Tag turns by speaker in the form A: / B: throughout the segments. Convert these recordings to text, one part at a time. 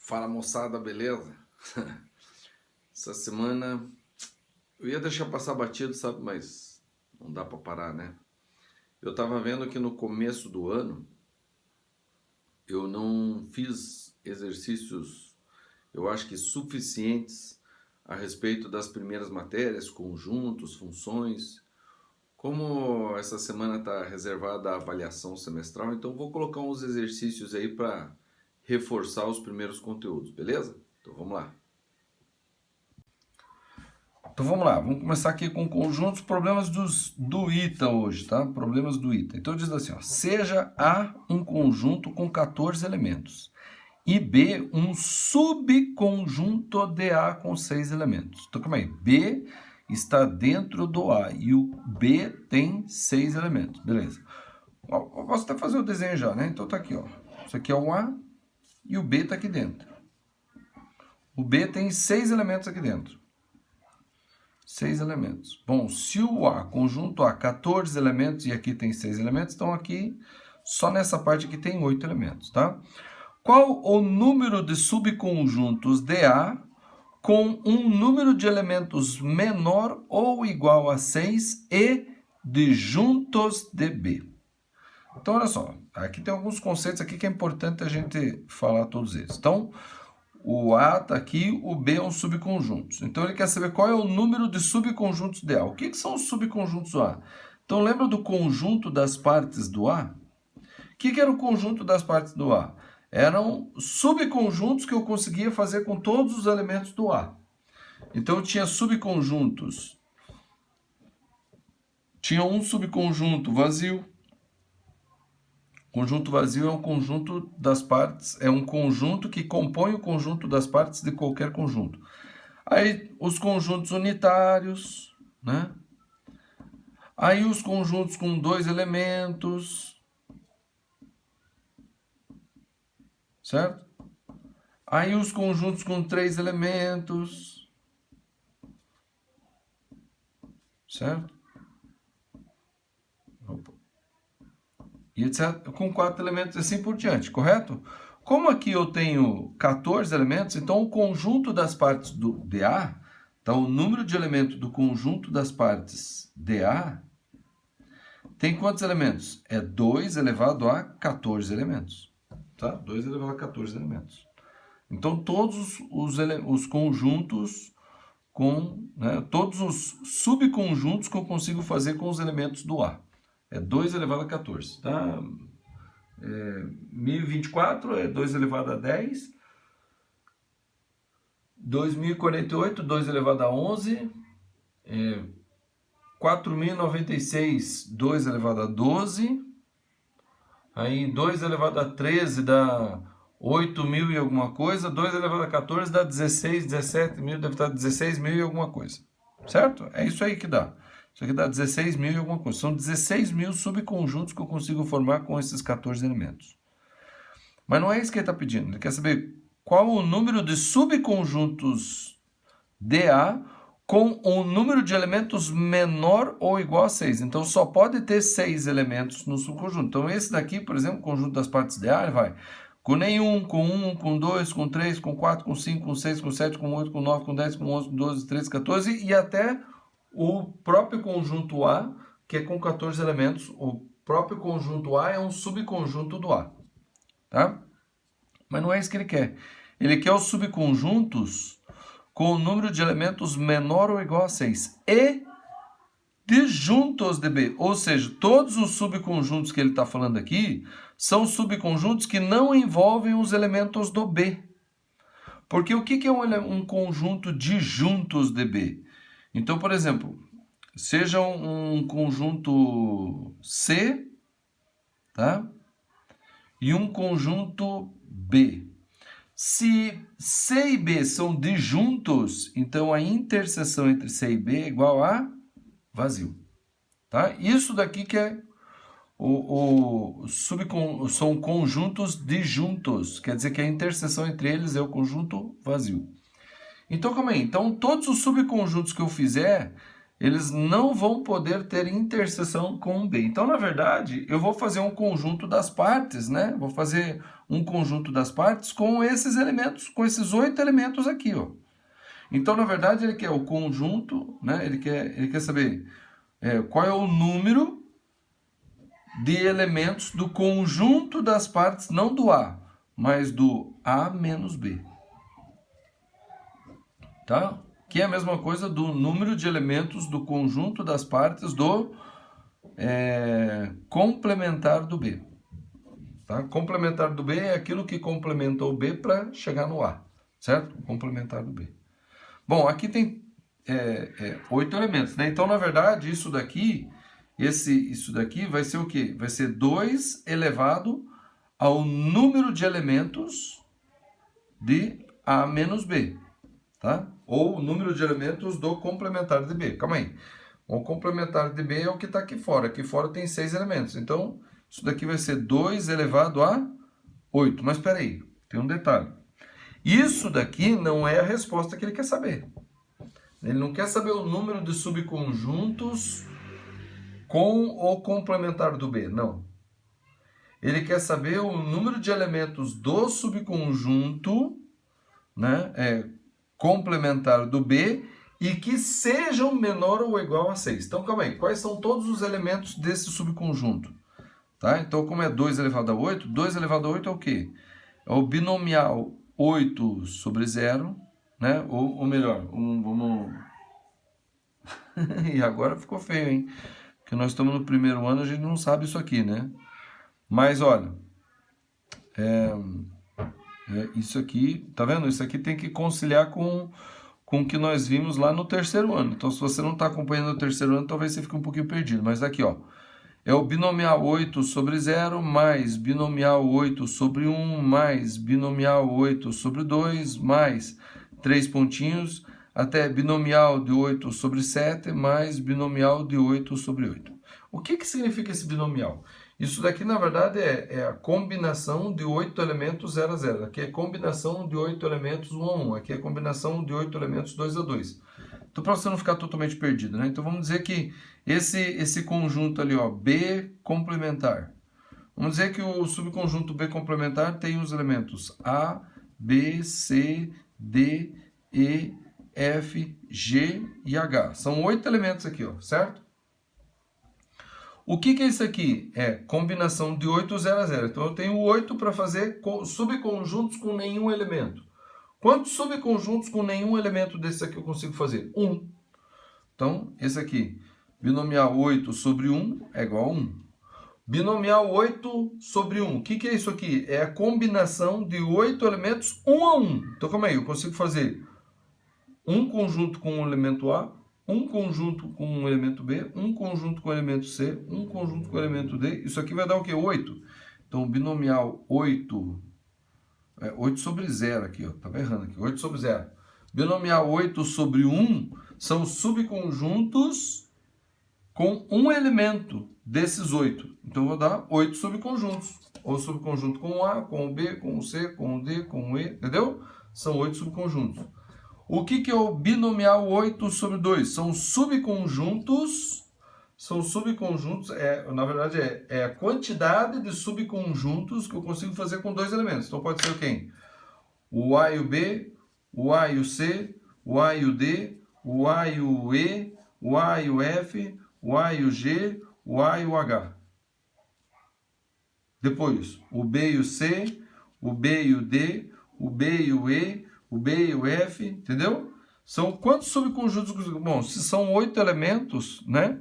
A: Fala moçada, beleza? Essa semana eu ia deixar passar batido, sabe? Mas não dá pra parar, né? Eu tava vendo que no começo do ano eu não fiz exercícios, eu acho que suficientes a respeito das primeiras matérias, conjuntos, funções. Como essa semana tá reservada à avaliação semestral, então vou colocar uns exercícios aí para reforçar os primeiros conteúdos, beleza? Então vamos lá. Então vamos lá, vamos começar aqui com conjuntos, problemas do ITA hoje, tá? Problemas do ITA. Então diz assim, ó, seja A um conjunto com 14 elementos e B um subconjunto de A com 6 elementos. Então calma aí, B está dentro do A e o B tem 6 elementos, beleza. Eu posso até fazer o desenho já, né? Então tá aqui, ó. Isso aqui é o A e o B está aqui dentro. O B tem 6 elementos aqui dentro. 6 elementos. Bom, se o A, conjunto A, 14 elementos e aqui tem 6 elementos, então aqui, só nessa parte aqui tem 8 elementos, tá? Qual o número de subconjuntos de A com um número de elementos menor ou igual a 6 e de juntos de B? Então, olha só, aqui tem alguns conceitos aqui que é importante a gente falar todos eles. Então, o A está aqui, o B é um subconjunto. Então, ele quer saber qual é o número de subconjuntos de A. O que são os subconjuntos do A? Então, lembra do conjunto das partes do A? O que era o conjunto das partes do A? Eram subconjuntos que eu conseguia fazer com todos os elementos do A. Então, eu tinha subconjuntos. Tinha um subconjunto vazio. Conjunto vazio é um conjunto das partes, é um conjunto que compõe o conjunto das partes de qualquer conjunto. Aí os conjuntos unitários, né? Aí os conjuntos com 2 elementos, certo? Aí os conjuntos com 3 elementos, certo? Opa. E etc. Com 4 elementos e assim por diante, correto? Como aqui eu tenho 14 elementos, então o conjunto das partes do DA, então o número de elementos do conjunto das partes DA, tem quantos elementos? É 2 elevado a 14 elementos. Tá? 2 elevado a 14 elementos. Então todos os conjuntos com, né, todos os subconjuntos que eu consigo fazer com os elementos do A. É 2 elevado a 14, tá? 1024 é 2 elevado a 10. 2048, 2 elevado a 11. 4096, 2 elevado a 12. Aí 2 elevado a 13 dá 8.000 e alguma coisa. 2 elevado a 14 dá 16, 17 mil, deve estar 16 mil e alguma coisa. Certo? É isso aí que dá. Isso aqui dá 16 mil e alguma coisa. São 16 mil subconjuntos que eu consigo formar com esses 14 elementos. Mas não é isso que ele está pedindo. Ele quer saber qual o número de subconjuntos DA com um número de elementos menor ou igual a 6. Então, só pode ter 6 elementos no subconjunto. Então, esse daqui, por exemplo, o conjunto das partes DA, ele vai com nenhum, com 1, com 2, com 3, com 4, com 5, com 6, com 7, com 8, com 9, com 10, com 11, com 12, 13, 14 e até o próprio conjunto A, que é com 14 elementos. O próprio conjunto A é um subconjunto do A. Tá? Mas não é isso que ele quer. Ele quer os subconjuntos com o número de elementos menor ou igual a 6 e disjuntos de B. Ou seja, todos os subconjuntos que ele está falando aqui são subconjuntos que não envolvem os elementos do B. Porque o que é um conjunto disjuntos de B? Então, por exemplo, seja um conjunto C, tá? E um conjunto B. Se C e B são disjuntos, então a interseção entre C e B é igual a vazio. Tá? Isso daqui que é são conjuntos disjuntos, quer dizer que a interseção entre eles é o conjunto vazio. Então, calma aí. Então, todos os subconjuntos que eu fizer, eles não vão poder ter interseção com o B. Então, na verdade, eu vou fazer um conjunto das partes, né? Vou fazer um conjunto das partes com esses elementos, com esses 8 elementos aqui, ó. Então, na verdade, ele quer o conjunto, né? Ele quer saber qual é o número de elementos do conjunto das partes, não do A, mas do A menos B. Tá? Que é a mesma coisa do número de elementos do conjunto das partes do complementar do B. Tá? Complementar do B é aquilo que complementa o B para chegar no A, certo? Complementar do B. Bom, aqui tem 8 elementos, né? Então, na verdade, isso daqui vai ser o quê? Vai ser 2 elevado ao número de elementos de A menos B, tá? Ou o número de elementos do complementar de B. Calma aí. O complementar de B é o que está aqui fora. Aqui fora tem 6 elementos. Então, isso daqui vai ser 2 elevado a 8. Mas espera aí, tem um detalhe. Isso daqui não é a resposta que ele quer saber. Ele não quer saber o número de subconjuntos com o complementar do B, não. Ele quer saber o número de elementos do subconjunto, né, complementar do B e que sejam menor ou igual a 6. Então, calma aí. Quais são todos os elementos desse subconjunto? Tá? Então, como é 2 elevado a 8, 2 elevado a 8 é o quê? É o binomial 8 sobre 0, né? Ou melhor, vamos... E agora ficou feio, hein? Porque nós estamos no primeiro ano, a gente não sabe isso aqui, né? Mas, olha, isso aqui, tá vendo? Isso aqui tem que conciliar com o que nós vimos lá no terceiro ano. Então, se você não está acompanhando o terceiro ano, talvez você fique um pouquinho perdido. Mas aqui, ó, é o binomial 8 sobre 0 mais binomial 8 sobre 1 mais binomial 8 sobre 2 mais 3 pontinhos até binomial de 8 sobre 7 mais binomial de 8 sobre 8. O que significa esse binomial? Isso daqui, na verdade, é a combinação de 8 elementos 0 a 0. Aqui é a combinação de 8 elementos 1 a 1. Aqui é a combinação de 8 elementos 2 a 2. Então, para você não ficar totalmente perdido, né? Então, vamos dizer que esse conjunto ali, ó, B complementar. Vamos dizer que o subconjunto B complementar tem os elementos A, B, C, D, E, F, G e H. São 8 elementos aqui, ó, certo? O que é isso aqui? É combinação de 8 0 a 0. Então, eu tenho 8 para fazer subconjuntos com nenhum elemento. Quantos subconjuntos com nenhum elemento desse aqui eu consigo fazer? 1. Então, esse aqui, binomial 8 sobre 1 é igual a 1. Binomial 8 sobre 1. O que é isso aqui? É a combinação de 8 elementos 1 a 1. Então, calma aí, eu consigo fazer um conjunto com o elemento A, um conjunto com o elemento B, um conjunto com o elemento C, um conjunto com o elemento D. Isso aqui vai dar o quê? 8. Então, binomial 8... 8 sobre 0 aqui, ó. Estava errando aqui. 8 sobre 0. Binomial 8 sobre 1 são subconjuntos com um elemento desses 8. Então, eu vou dar 8 subconjuntos. Ou subconjunto com o A, com o B, com o C, com o D, com o E. Entendeu? São 8 subconjuntos. O que é o binomial 8 sobre 2? São subconjuntos. São subconjuntos, na verdade, é a quantidade de subconjuntos que eu consigo fazer com 2 elementos. Então, pode ser quem? O A e o B, o A e o C, o A e o D, o A e o E, o A e o F, o A e o G, o A e o H. Depois, o B e o C, o B e o D, o B e o E, o B e o F, entendeu? São quantos subconjuntos? Bom, se são 8 elementos, né?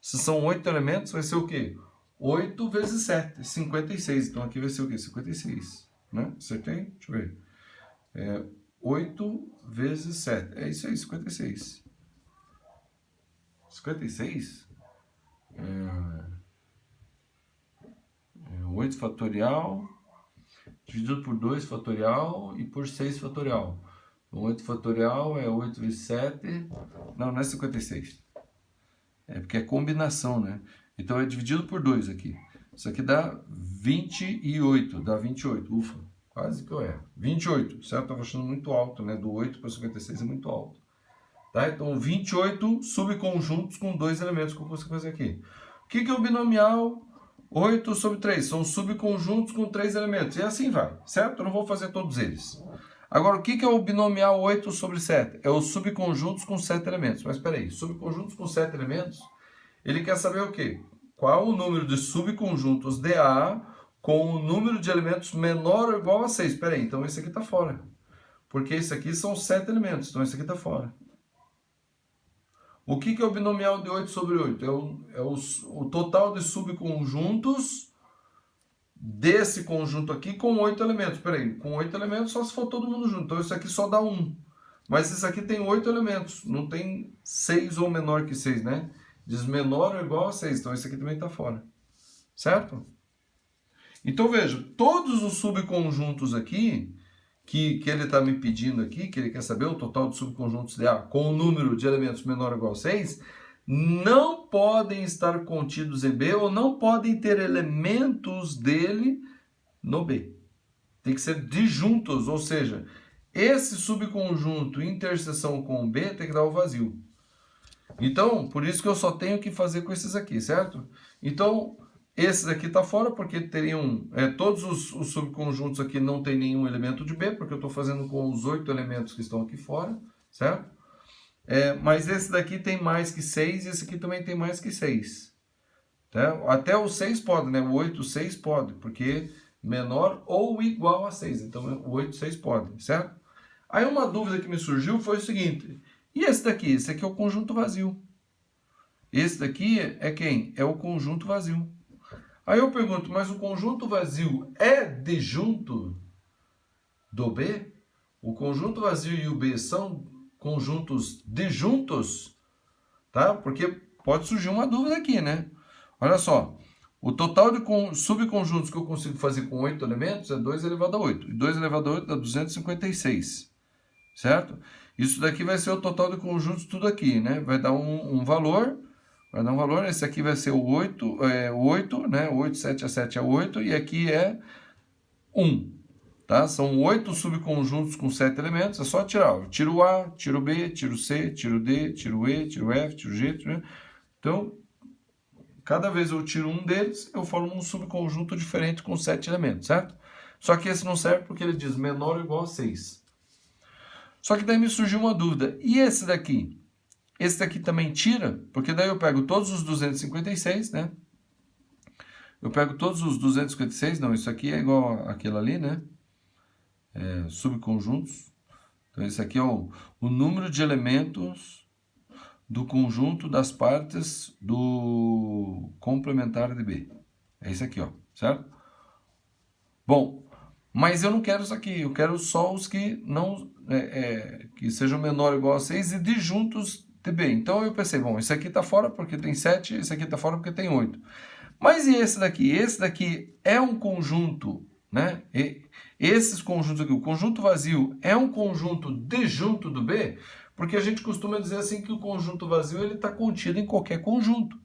A: Se são 8 elementos, vai ser o quê? 8 vezes 7, 56. Então, aqui vai ser o quê? 56. Né? Acertei? Deixa eu ver. 8 vezes 7. É isso aí, 56. 56? 8 fatorial, dividido por 2 fatorial e por 6 fatorial. Então, 8 fatorial é 8 vezes 7. Não é 56. É porque é combinação, né? Então, é dividido por 2 aqui. Isso aqui dá 28. Dá 28. Ufa, quase que eu erro. 28, certo? Estava achando muito alto, né? Do 8 para 56 é muito alto. Tá? Então, 28 subconjuntos com dois elementos que eu consigo fazer aqui. O que é o binomial 8 sobre 3? São subconjuntos com 3 elementos. E assim vai, certo? Eu não vou fazer todos eles. Agora, o que é o binomial 8 sobre 7? É os subconjuntos com 7 elementos. Mas espera aí, subconjuntos com 7 elementos, ele quer saber o quê? Qual o número de subconjuntos de A com o número de elementos menor ou igual a 6? Espera aí, então esse aqui está fora. Porque esse aqui são 7 elementos, então esse aqui está fora. O que é o binomial de 8 sobre 8? É o total de subconjuntos desse conjunto aqui com 8 elementos. Espera aí, com 8 elementos só se for todo mundo junto. Então isso aqui só dá 1. Mas isso aqui tem 8 elementos. Não tem 6 ou menor que 6, né? Diz menor ou igual a 6. Então esse aqui também está fora. Certo? Então veja, todos os subconjuntos aqui que ele está me pedindo aqui, que ele quer saber o total de subconjuntos de A com o número de elementos menor ou igual a 6, não podem estar contidos em B ou não podem ter elementos dele no B. Tem que ser disjuntos, ou seja, esse subconjunto interseção com o B tem que dar o vazio. Então, por isso que eu só tenho que fazer com esses aqui, certo? Então, esse daqui está fora porque teriam... todos os subconjuntos aqui não tem nenhum elemento de B, porque eu estou fazendo com os 8 elementos que estão aqui fora, certo? Mas esse daqui tem mais que 6 e esse aqui também tem mais que 6. Tá? Até o 6 pode, né? O 8, 6 pode, porque menor ou igual a 6. Então, o 8, 6 pode, certo? Aí uma dúvida que me surgiu foi o seguinte... E esse daqui? Esse aqui é o conjunto vazio. Esse daqui é quem? É o conjunto vazio. Aí eu pergunto, mas o conjunto vazio é disjunto do B? O conjunto vazio e o B são conjuntos disjuntos? Tá? Porque pode surgir uma dúvida aqui, né? Olha só, o total de subconjuntos que eu consigo fazer com 8 elementos é 2 elevado a 8. E 2 elevado a 8 dá 256, certo? Isso daqui vai ser o total de conjuntos tudo aqui, né? Vai dar um valor, esse aqui vai ser o 8, 8, né? 8, 7 a 7 é 8, e aqui é 1, tá? São 8 subconjuntos com 7 elementos, é só tirar. Eu tiro o A, tiro o B, tiro o C, tiro o D, tiro o E, tiro o F, tiro o G, tiro o... Então, cada vez eu tiro um deles, eu formo um subconjunto diferente com 7 elementos, certo? Só que esse não serve porque ele diz menor ou igual a 6. Só que daí me surgiu uma dúvida. E esse daqui? Esse daqui também tira? Porque daí eu pego todos os 256, né? Eu pego todos os 256. Não, isso aqui é igual àquilo ali, né? Subconjuntos. Então, esse aqui é o número de elementos do conjunto das partes do complementar de B. É esse aqui, ó. Certo? Bom, mas eu não quero isso aqui. Eu quero só os que não... que sejam menor ou igual a 6 e disjuntos de B. Então eu pensei, bom, esse aqui está fora porque tem 7, esse aqui está fora porque tem 8. Mas e esse daqui? Esse daqui é um conjunto, né? Esses conjuntos aqui, o conjunto vazio é um conjunto disjunto do B, porque a gente costuma dizer assim que o conjunto vazio ele está contido em qualquer conjunto.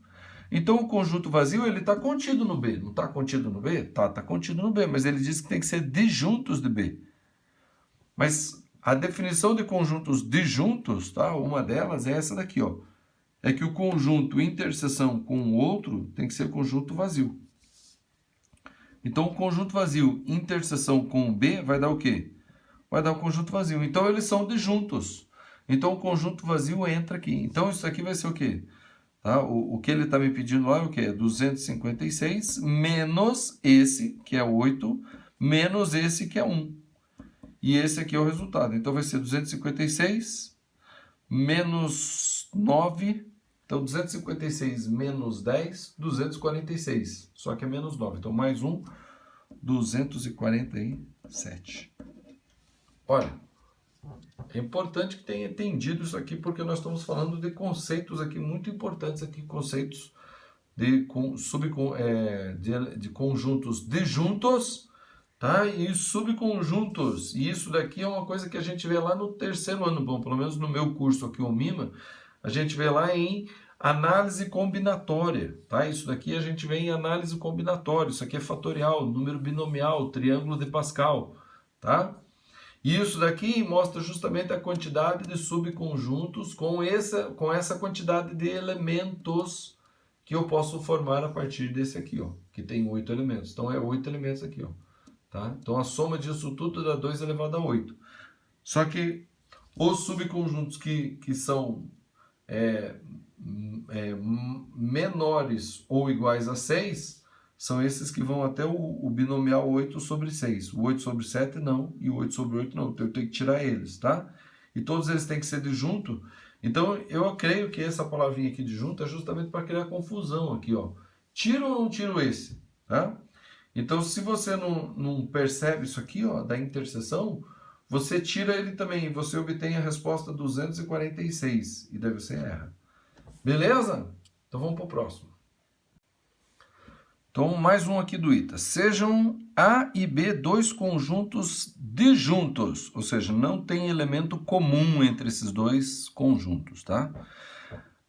A: Então o conjunto vazio ele está contido no B. Não está contido no B? Está contido no B, mas ele diz que tem que ser disjuntos de B. Mas a definição de conjuntos disjuntos, tá? Uma delas é essa daqui, ó. É que o conjunto interseção com o outro tem que ser conjunto vazio. Então, o conjunto vazio interseção com o B vai dar o quê? Vai dar o conjunto vazio. Então, eles são disjuntos. Então, o conjunto vazio entra aqui. Então, isso aqui vai ser o quê? Tá? O que ele está me pedindo lá é o quê? 256 menos esse, que é 8, menos esse, que é 1. E esse aqui é o resultado. Então, vai ser 256 menos 9. Então, 256 menos 10, 246. Só que é menos 9. Então, mais 1, 247. Olha, é importante que tenha entendido isso aqui, porque nós estamos falando de conceitos aqui muito importantes, aqui, conceitos de conjuntos disjuntos, tá? E subconjuntos. E isso daqui é uma coisa que a gente vê lá no terceiro ano, bom, pelo menos no meu curso aqui, o MIMA, a gente vê lá em análise combinatória, tá? Isso daqui a gente vê em análise combinatória, isso aqui é fatorial, número binomial, triângulo de Pascal, tá? E isso daqui mostra justamente a quantidade de subconjuntos com essa quantidade de elementos que eu posso formar a partir desse aqui, ó, que tem 8 elementos. Então, é 8 elementos aqui, ó. Tá? Então, a soma disso tudo dá 2 elevado a 8. Só que os subconjuntos que são menores ou iguais a 6 são esses que vão até o binomial 8 sobre 6. O 8 sobre 7 não, e o 8 sobre 8 não. Então eu tenho que tirar eles, tá? E todos eles têm que ser de junto. Então eu creio que essa palavrinha aqui de junto é justamente para criar confusão aqui, ó. Tiro ou não tiro esse, tá? Então se você não percebe isso aqui, ó, da interseção, você tira ele também e você obtém a resposta 246. E daí você erra. Beleza? Então vamos para o próximo. Então, mais um aqui do ITA. Sejam A e B dois conjuntos disjuntos, ou seja, não tem elemento comum entre esses dois conjuntos, tá?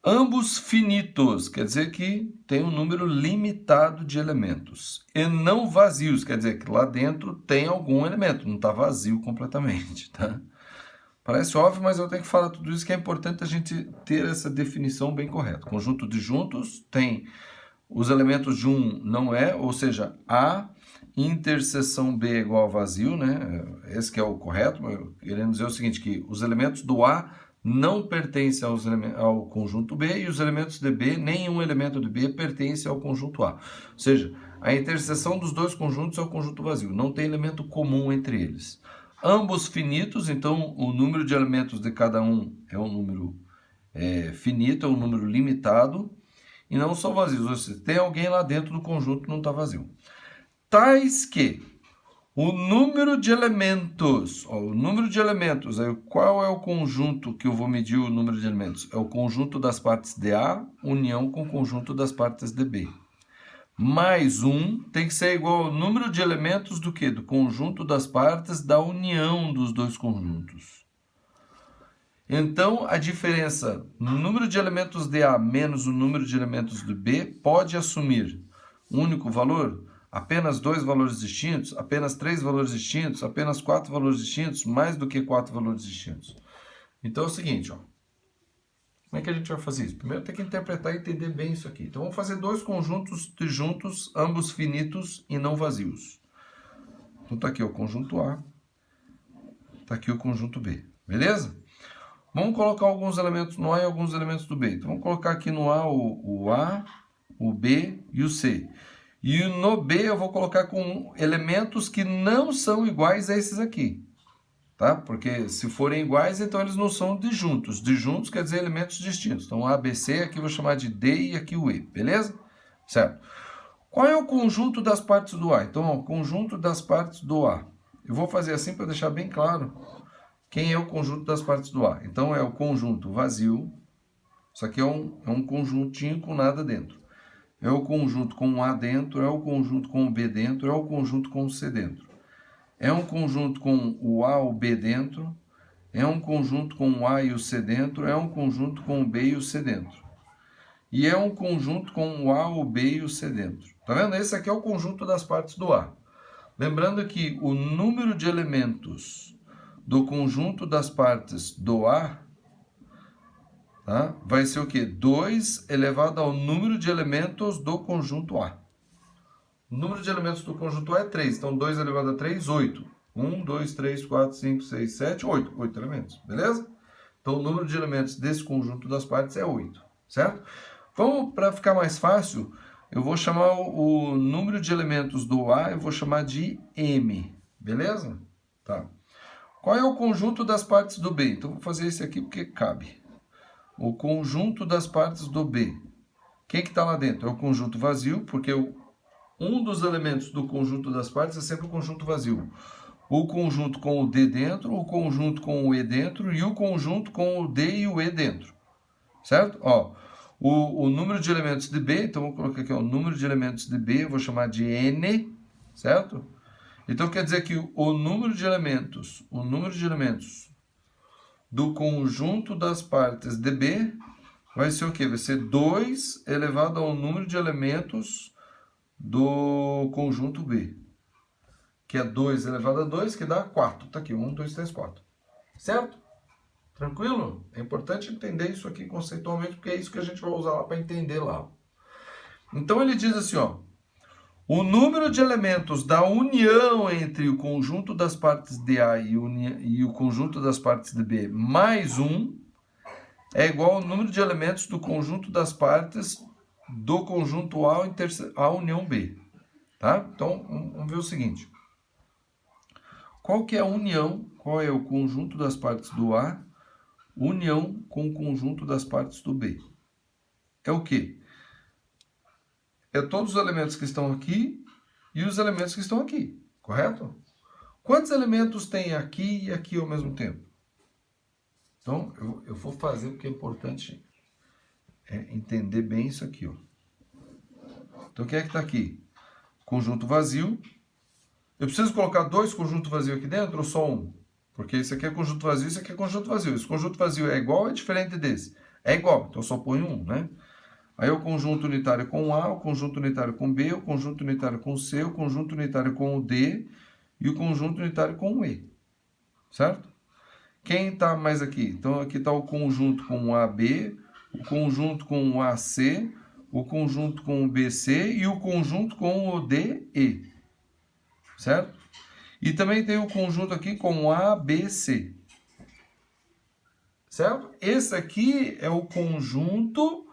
A: Ambos finitos, quer dizer que tem um número limitado de elementos. E não vazios, quer dizer que lá dentro tem algum elemento, não está vazio completamente, tá? Parece óbvio, mas eu tenho que falar tudo isso que é importante a gente ter essa definição bem correta. Conjunto disjuntos tem os elementos de um não é, ou seja, A interseção B é igual a vazio, né? Esse que é o correto, querendo dizer o seguinte, que os elementos do A não pertencem ao conjunto B e os elementos de B, nenhum elemento de B pertence ao conjunto A. Ou seja, a interseção dos dois conjuntos é o conjunto vazio, não tem elemento comum entre eles. Ambos finitos, então o número de elementos de cada um é um número finito, é um número limitado, e não são vazios, ou seja, tem alguém lá dentro do conjunto que não está vazio. Tais que o número de elementos, aí qual é o conjunto que eu vou medir o número de elementos? É o conjunto das partes de A, união com o conjunto das partes de B. Mais 1 tem que ser igual ao número de elementos do quê? Do conjunto das partes da união dos dois conjuntos. Então, a diferença no número de elementos de A menos o número de elementos de B pode assumir um único valor, apenas 2 valores distintos, apenas 3 valores distintos, apenas 4 valores distintos, mais do que 4 valores distintos. Então é o seguinte, ó. Como é que a gente vai fazer isso? Primeiro tem que interpretar e entender bem isso aqui. Então vamos fazer dois conjuntos disjuntos, ambos finitos e não vazios. Então tá aqui o conjunto A, tá aqui o conjunto B, beleza? Vamos colocar alguns elementos no A e alguns elementos do B. Então, vamos colocar aqui no A o B e o C. E no B eu vou colocar com elementos que não são iguais a esses aqui. Tá? Porque se forem iguais, então eles não são disjuntos. Disjuntos quer dizer elementos distintos. Então, A, B, C, aqui eu vou chamar de D e aqui o E. Beleza? Certo. Qual é o conjunto das partes do A? Então, o conjunto das partes do A. Eu vou fazer assim para deixar bem claro quem é o conjunto das partes do A. Então, é o conjunto vazio. Isso aqui é um conjuntinho com nada dentro. É o conjunto com o A dentro, é o conjunto com o B dentro, é o conjunto com o C dentro. É um conjunto com o A e o B dentro, é um conjunto com o A e o C dentro, é um conjunto com o B e o C dentro. E é um conjunto com o A, o B e o C dentro. Tá vendo? Esse aqui é o conjunto das partes do A. Lembrando que o número de elementos do conjunto das partes do A, tá, vai ser o quê? 2 elevado ao número de elementos do conjunto A. O número de elementos do conjunto A é 3. Então, 2 elevado a 3, 8. 1, 2, 3, 4, 5, 6, 7, 8. 8 elementos, beleza? Então, o número de elementos desse conjunto das partes é 8, certo? Vamos, para ficar mais fácil, eu vou chamar o número de elementos do A, eu vou chamar de M, beleza? Tá. Qual é o conjunto das partes do B? Então, vou fazer esse aqui porque cabe. O conjunto das partes do B. Quem que está lá dentro? É o conjunto vazio, porque um dos elementos do conjunto das partes é sempre o conjunto vazio. O conjunto com o D dentro, o conjunto com o E dentro e o conjunto com o D e o E dentro. Certo? Ó, o número de elementos de B, então vou colocar aqui ó, o número de elementos de B, eu vou chamar de N, certo? Então quer dizer que o número de elementos do conjunto das partes de B vai ser o quê? Vai ser 2 elevado ao número de elementos do conjunto B, que é 2 elevado a 2, que dá 4. Tá aqui, 1, 2, 3, 4. Certo? Tranquilo? É importante entender isso aqui conceitualmente, porque é isso que a gente vai usar lá para entender lá. Então ele diz assim, ó, o número de elementos da união entre o conjunto das partes de A e o conjunto das partes de B mais 1 é igual ao número de elementos do conjunto das partes do conjunto A à união B. Tá? Então, vamos ver o seguinte. Qual que é a união? Qual é o conjunto das partes do A? União com o conjunto das partes do B. É o quê? É todos os elementos que estão aqui e os elementos que estão aqui, correto? Quantos elementos tem aqui e aqui ao mesmo tempo? Então, eu vou fazer porque é importante entender bem isso aqui, ó. Então, o que é que está aqui? Conjunto vazio. Eu preciso colocar 2 conjuntos vazios aqui dentro ou só um? Porque esse aqui é conjunto vazio, esse aqui é conjunto vazio. Esse conjunto vazio é igual ou é diferente desse? É igual, então eu só ponho um, né? Aí o conjunto unitário com A, o conjunto unitário com B, o conjunto unitário com C, o conjunto unitário com o D e o conjunto unitário com o E. Certo? Quem está mais aqui? Então aqui está o conjunto com o AB, o conjunto com o AC, o conjunto com o BC e o conjunto com o DE. Certo? E também tem o conjunto aqui com ABC. Certo? Esse aqui é o conjunto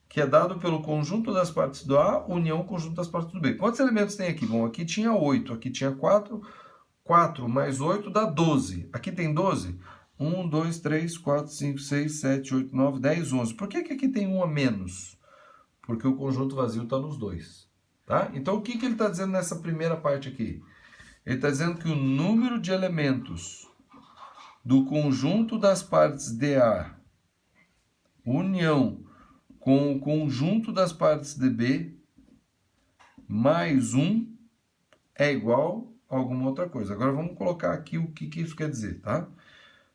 A: que é dado pelo conjunto das partes do A, união ao conjunto das partes do B. Quantos elementos tem aqui? Bom, aqui tinha 8, aqui tinha 4. 4 mais 8 dá 12. Aqui tem 12? 1, 2, 3, 4, 5, 6, 7, 8, 9, 10, 11. Por que aqui tem um a menos? Porque o conjunto vazio está nos dois. Tá? Então, o que ele está dizendo nessa primeira parte aqui? Ele está dizendo que o número de elementos do conjunto das partes de A, união com o conjunto das partes de B, mais 1 é igual a alguma outra coisa. Agora vamos colocar aqui o que isso quer dizer, tá?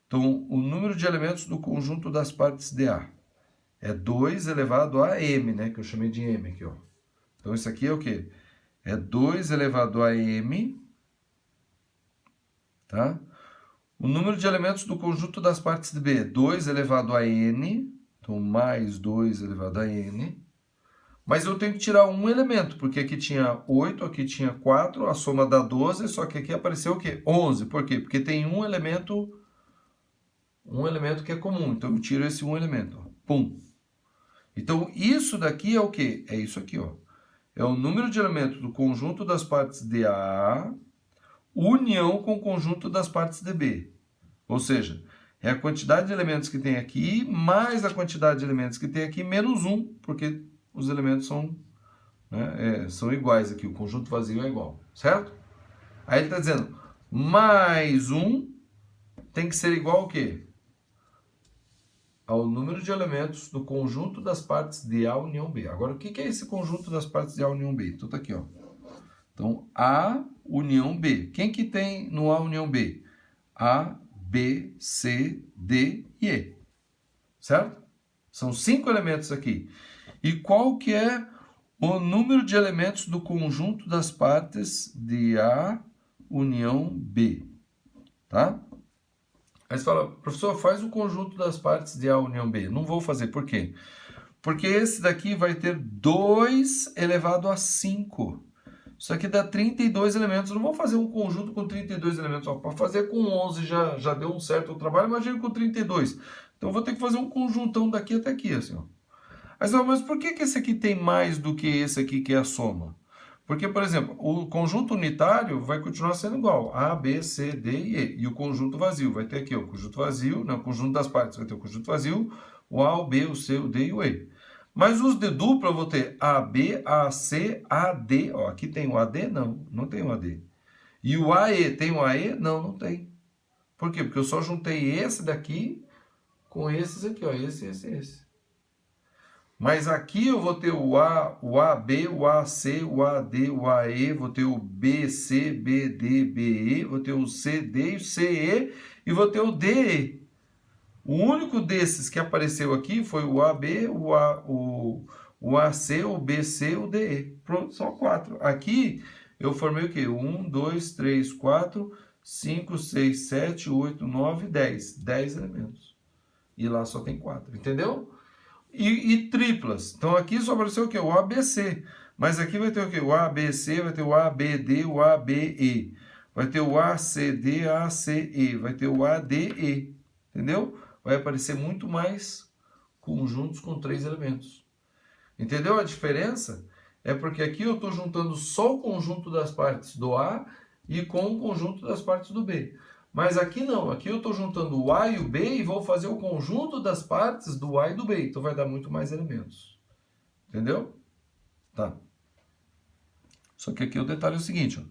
A: Então, o número de elementos do conjunto das partes de A é 2 elevado a M, né? Que eu chamei de M aqui, ó. Então, isso aqui é o quê? É 2 elevado a M, tá? O número de elementos do conjunto das partes de B é 2 elevado a N, então mais 2 elevado a N. Mas eu tenho que tirar um elemento, porque aqui tinha 8, aqui tinha 4, a soma dá 12, só que aqui apareceu o quê? 11. Por quê? Porque tem um elemento que é comum. Então eu tiro esse um elemento, ó. Pum. Então isso daqui é o quê? É isso aqui, ó. É o número de elementos do conjunto das partes de A, união com o conjunto das partes de B. Ou seja, é a quantidade de elementos que tem aqui, mais a quantidade de elementos que tem aqui, menos 1, porque os elementos são, né, são iguais aqui, o conjunto vazio é igual, certo? Aí ele está dizendo, mais 1 tem que ser igual ao quê? Ao número de elementos do conjunto das partes de A união B. Agora, o que é esse conjunto das partes de A união B? Então, tá aqui, ó. Então, A união B. Quem que tem no A união B? A, B, C, D e E. Certo? São 5 elementos aqui. E qual que é o número de elementos do conjunto das partes de A união B? Tá? Aí você fala, professor, faz o conjunto das partes de A união B. Não vou fazer, por quê? Porque esse daqui vai ter 2 elevado a 5. Isso aqui dá 32 elementos. Eu não vou fazer um conjunto com 32 elementos. Para fazer com 11 já deu um certo trabalho, imagina com 32. Então eu vou ter que fazer um conjuntão daqui até aqui, assim, ó. Aí você fala, mas por que esse aqui tem mais do que esse aqui que é a soma? Porque, por exemplo, o conjunto unitário vai continuar sendo igual. A, B, C, D e E. E o conjunto vazio vai ter aqui ó, o conjunto vazio, né, o conjunto das partes vai ter o conjunto vazio, o A, o B, o C, o D e o E. Mas os de dupla eu vou ter AB, AC, AD. Ó, aqui tem o AD? Não, não tem o AD. E o AE, tem o AE? Não, não tem. Por quê? Porque eu só juntei esse daqui com esses aqui, ó, esse. Mas aqui eu vou ter o A, o AB, o AC, o AD, o AE, vou ter o BC, BD, BE, vou ter o CD, o CE e vou ter o DE. O único desses que apareceu aqui foi o AB, o AC, o BC, o DE. Pronto, são 4. Aqui eu formei o quê? 1, 2, 3, 4, 5, 6, 7, 8, 9, 10. 10 elementos. E lá só tem 4, entendeu? E triplas. Então aqui só apareceu o quê? O ABC. Mas aqui vai ter o quê? O ABC, vai ter o ABD, o ABE. Vai ter o ACD, ACE. Vai ter o ADE. Entendeu? Vai aparecer muito mais conjuntos com 3 elementos. Entendeu a diferença? É porque aqui eu estou juntando só o conjunto das partes do A e com o conjunto das partes do B. Mas aqui não, aqui eu estou juntando o A e o B e vou fazer o conjunto das partes do A e do B. Então vai dar muito mais elementos. Entendeu? Tá. Só que aqui o detalhe é o seguinte, ó.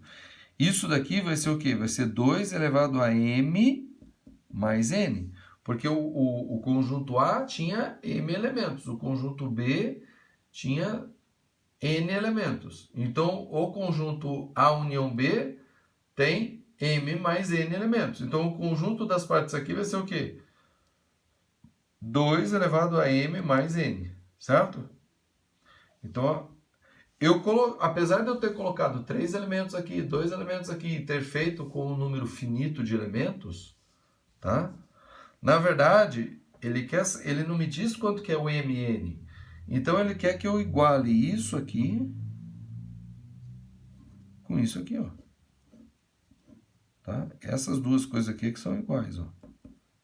A: Isso daqui vai ser o quê? Vai ser 2 elevado a m mais n. Porque o conjunto A tinha m elementos, o conjunto B tinha n elementos. Então, o conjunto A união B tem m mais n elementos. Então, o conjunto das partes aqui vai ser o quê? 2 elevado a m mais n, certo? Então, apesar de eu ter colocado 3 elementos aqui, 2 elementos aqui, e ter feito com um número finito de elementos, tá? Na verdade, ele não me diz quanto que é o mn. Então, ele quer que eu iguale isso aqui com isso aqui, ó. Tá? Essas duas coisas aqui que são iguais, ó.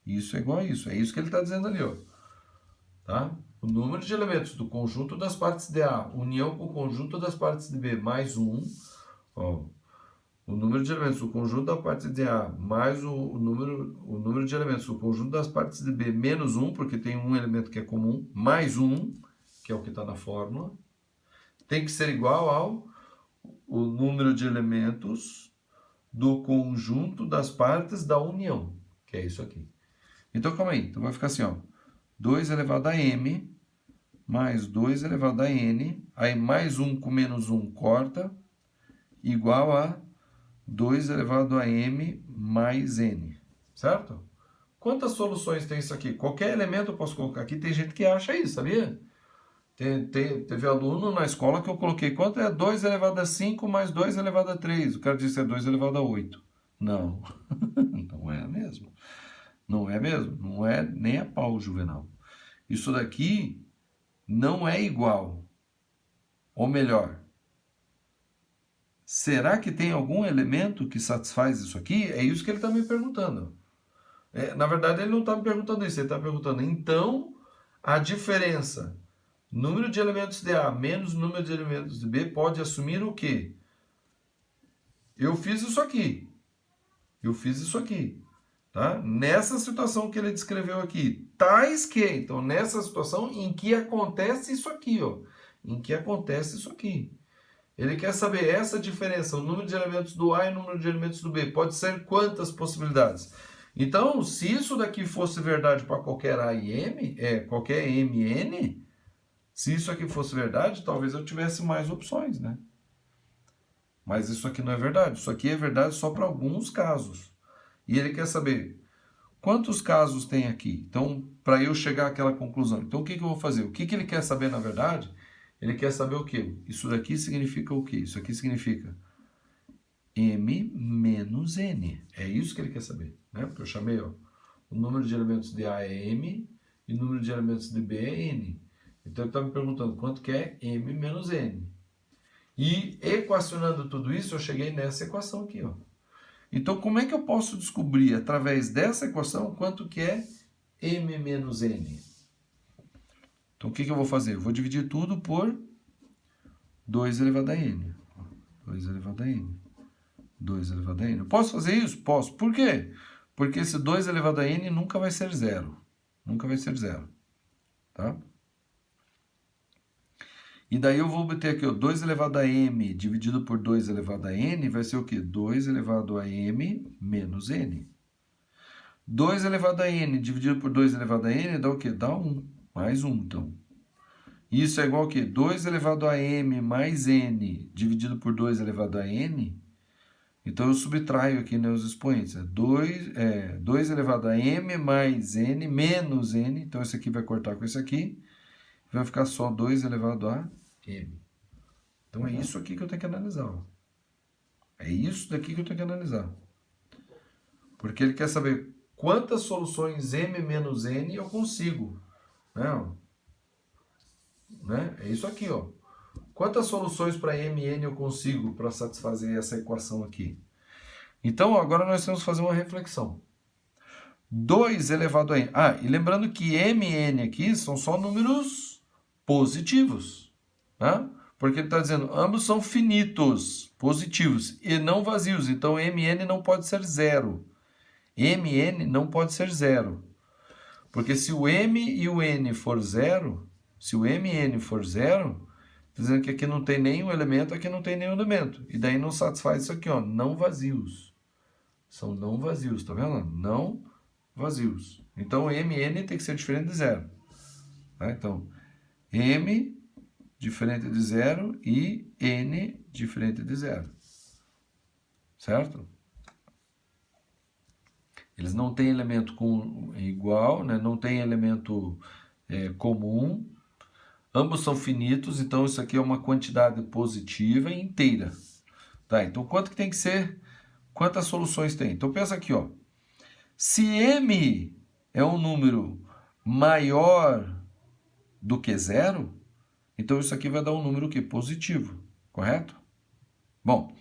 A: Isso é igual a isso. É isso que ele está dizendo ali, ó. Tá? O número de elementos do conjunto das partes de A, união com o conjunto das partes de B, mais 1. Ó. O número de elementos do conjunto da parte de A, mais o número de elementos do conjunto das partes de B, menos 1, porque tem um elemento que é comum, mais 1, que é o que está na fórmula, tem que ser igual ao o número de elementos do conjunto das partes da união, que é isso aqui. Então, calma aí. Então, vai ficar assim, ó. 2 elevado a m, mais 2 elevado a n, aí mais 1 com menos 1 corta, igual a 2 elevado a m mais n, certo? Quantas soluções tem isso aqui? Qualquer elemento eu posso colocar aqui, tem gente que acha isso, sabia? Teve aluno na escola que eu coloquei, quanto é 2 elevado a 5 mais 2 elevado a 3? O cara disse é 2 elevado a 8. Não, não é mesmo. Não é mesmo? Não é nem a pau, Juvenal. Isso daqui não é igual. Ou melhor, será que tem algum elemento que satisfaz isso aqui? É isso que ele está me perguntando. Na verdade, ele não está me perguntando isso, ele está perguntando, então, a diferença número de elementos de A menos número de elementos de B pode assumir o quê? Eu fiz isso aqui. Eu fiz isso aqui. Tá? Nessa situação que ele descreveu aqui, tais que, então nessa situação em que acontece isso aqui, ó, em que acontece isso aqui. Ele quer saber essa diferença, o número de elementos do A e o número de elementos do B, pode ser quantas possibilidades? Então, se isso daqui fosse verdade para qualquer A e M, qualquer MN, se isso aqui fosse verdade, talvez eu tivesse mais opções, né? Mas isso aqui não é verdade, isso aqui é verdade só para alguns casos. E ele quer saber quantos casos tem aqui. Então, para eu chegar àquela conclusão. Então, o que eu vou fazer? O que ele quer saber, na verdade? Ele quer saber o quê? Isso daqui significa o quê? Isso aqui significa m menos n. É isso que ele quer saber. Né? Porque eu chamei, ó, o número de elementos de A é m e o número de elementos de B é n. Então, ele está me perguntando quanto que é m menos n. E equacionando tudo isso, eu cheguei nessa equação aqui, ó. Então, como é que eu posso descobrir, através dessa equação, quanto que é m menos n? Então, o que eu vou fazer? Eu vou dividir tudo por 2 elevado a n. 2 elevado a n. 2 elevado a n. Eu posso fazer isso? Posso. Por quê? Porque esse 2 elevado a n nunca vai ser zero. Nunca vai ser zero. Tá? E daí eu vou obter aqui, ó, 2 elevado a m dividido por 2 elevado a n vai ser o quê? 2 elevado a m menos n. 2 elevado a n dividido por 2 elevado a n dá o quê? Dá 1. Mais 1, então. Isso é igual ao quê? 2 elevado a m mais n dividido por 2 elevado a n. Então, eu subtraio aqui, né, os expoentes. 2 elevado a m mais n menos n. Então, esse aqui vai cortar com esse aqui. Vai ficar só 2 elevado a m. Então, é isso aqui que eu tenho que analisar. Ó. É isso daqui que eu tenho que analisar. Porque ele quer saber quantas soluções m menos n eu consigo. Né? É isso aqui, ó. Quantas soluções para m e n eu consigo para satisfazer essa equação aqui? Então, agora nós temos que fazer uma reflexão. 2 elevado a n. Ah, e lembrando que m e n aqui são só números positivos. Tá? Porque ele está dizendo, ambos são finitos, positivos, e não vazios. Então, m e n não pode ser zero. m e n não pode ser zero. Porque se o m e o n for zero, se o m e n for zero, está dizendo que aqui não tem nenhum elemento, aqui não tem nenhum elemento. E daí não satisfaz isso aqui, ó, não vazios. São não vazios, tá vendo? Não vazios. Então, m e n tem que ser diferente de zero. Tá? Então, m diferente de zero e n diferente de zero. Certo? Eles não têm elemento igual, né? Não tem elemento comum. Ambos são finitos, então isso aqui é uma quantidade positiva e inteira. Tá, então quanto que tem que ser? Quantas soluções tem? Então pensa aqui, ó. Se m é um número maior do que zero, então isso aqui vai dar um número que positivo, correto? Bom,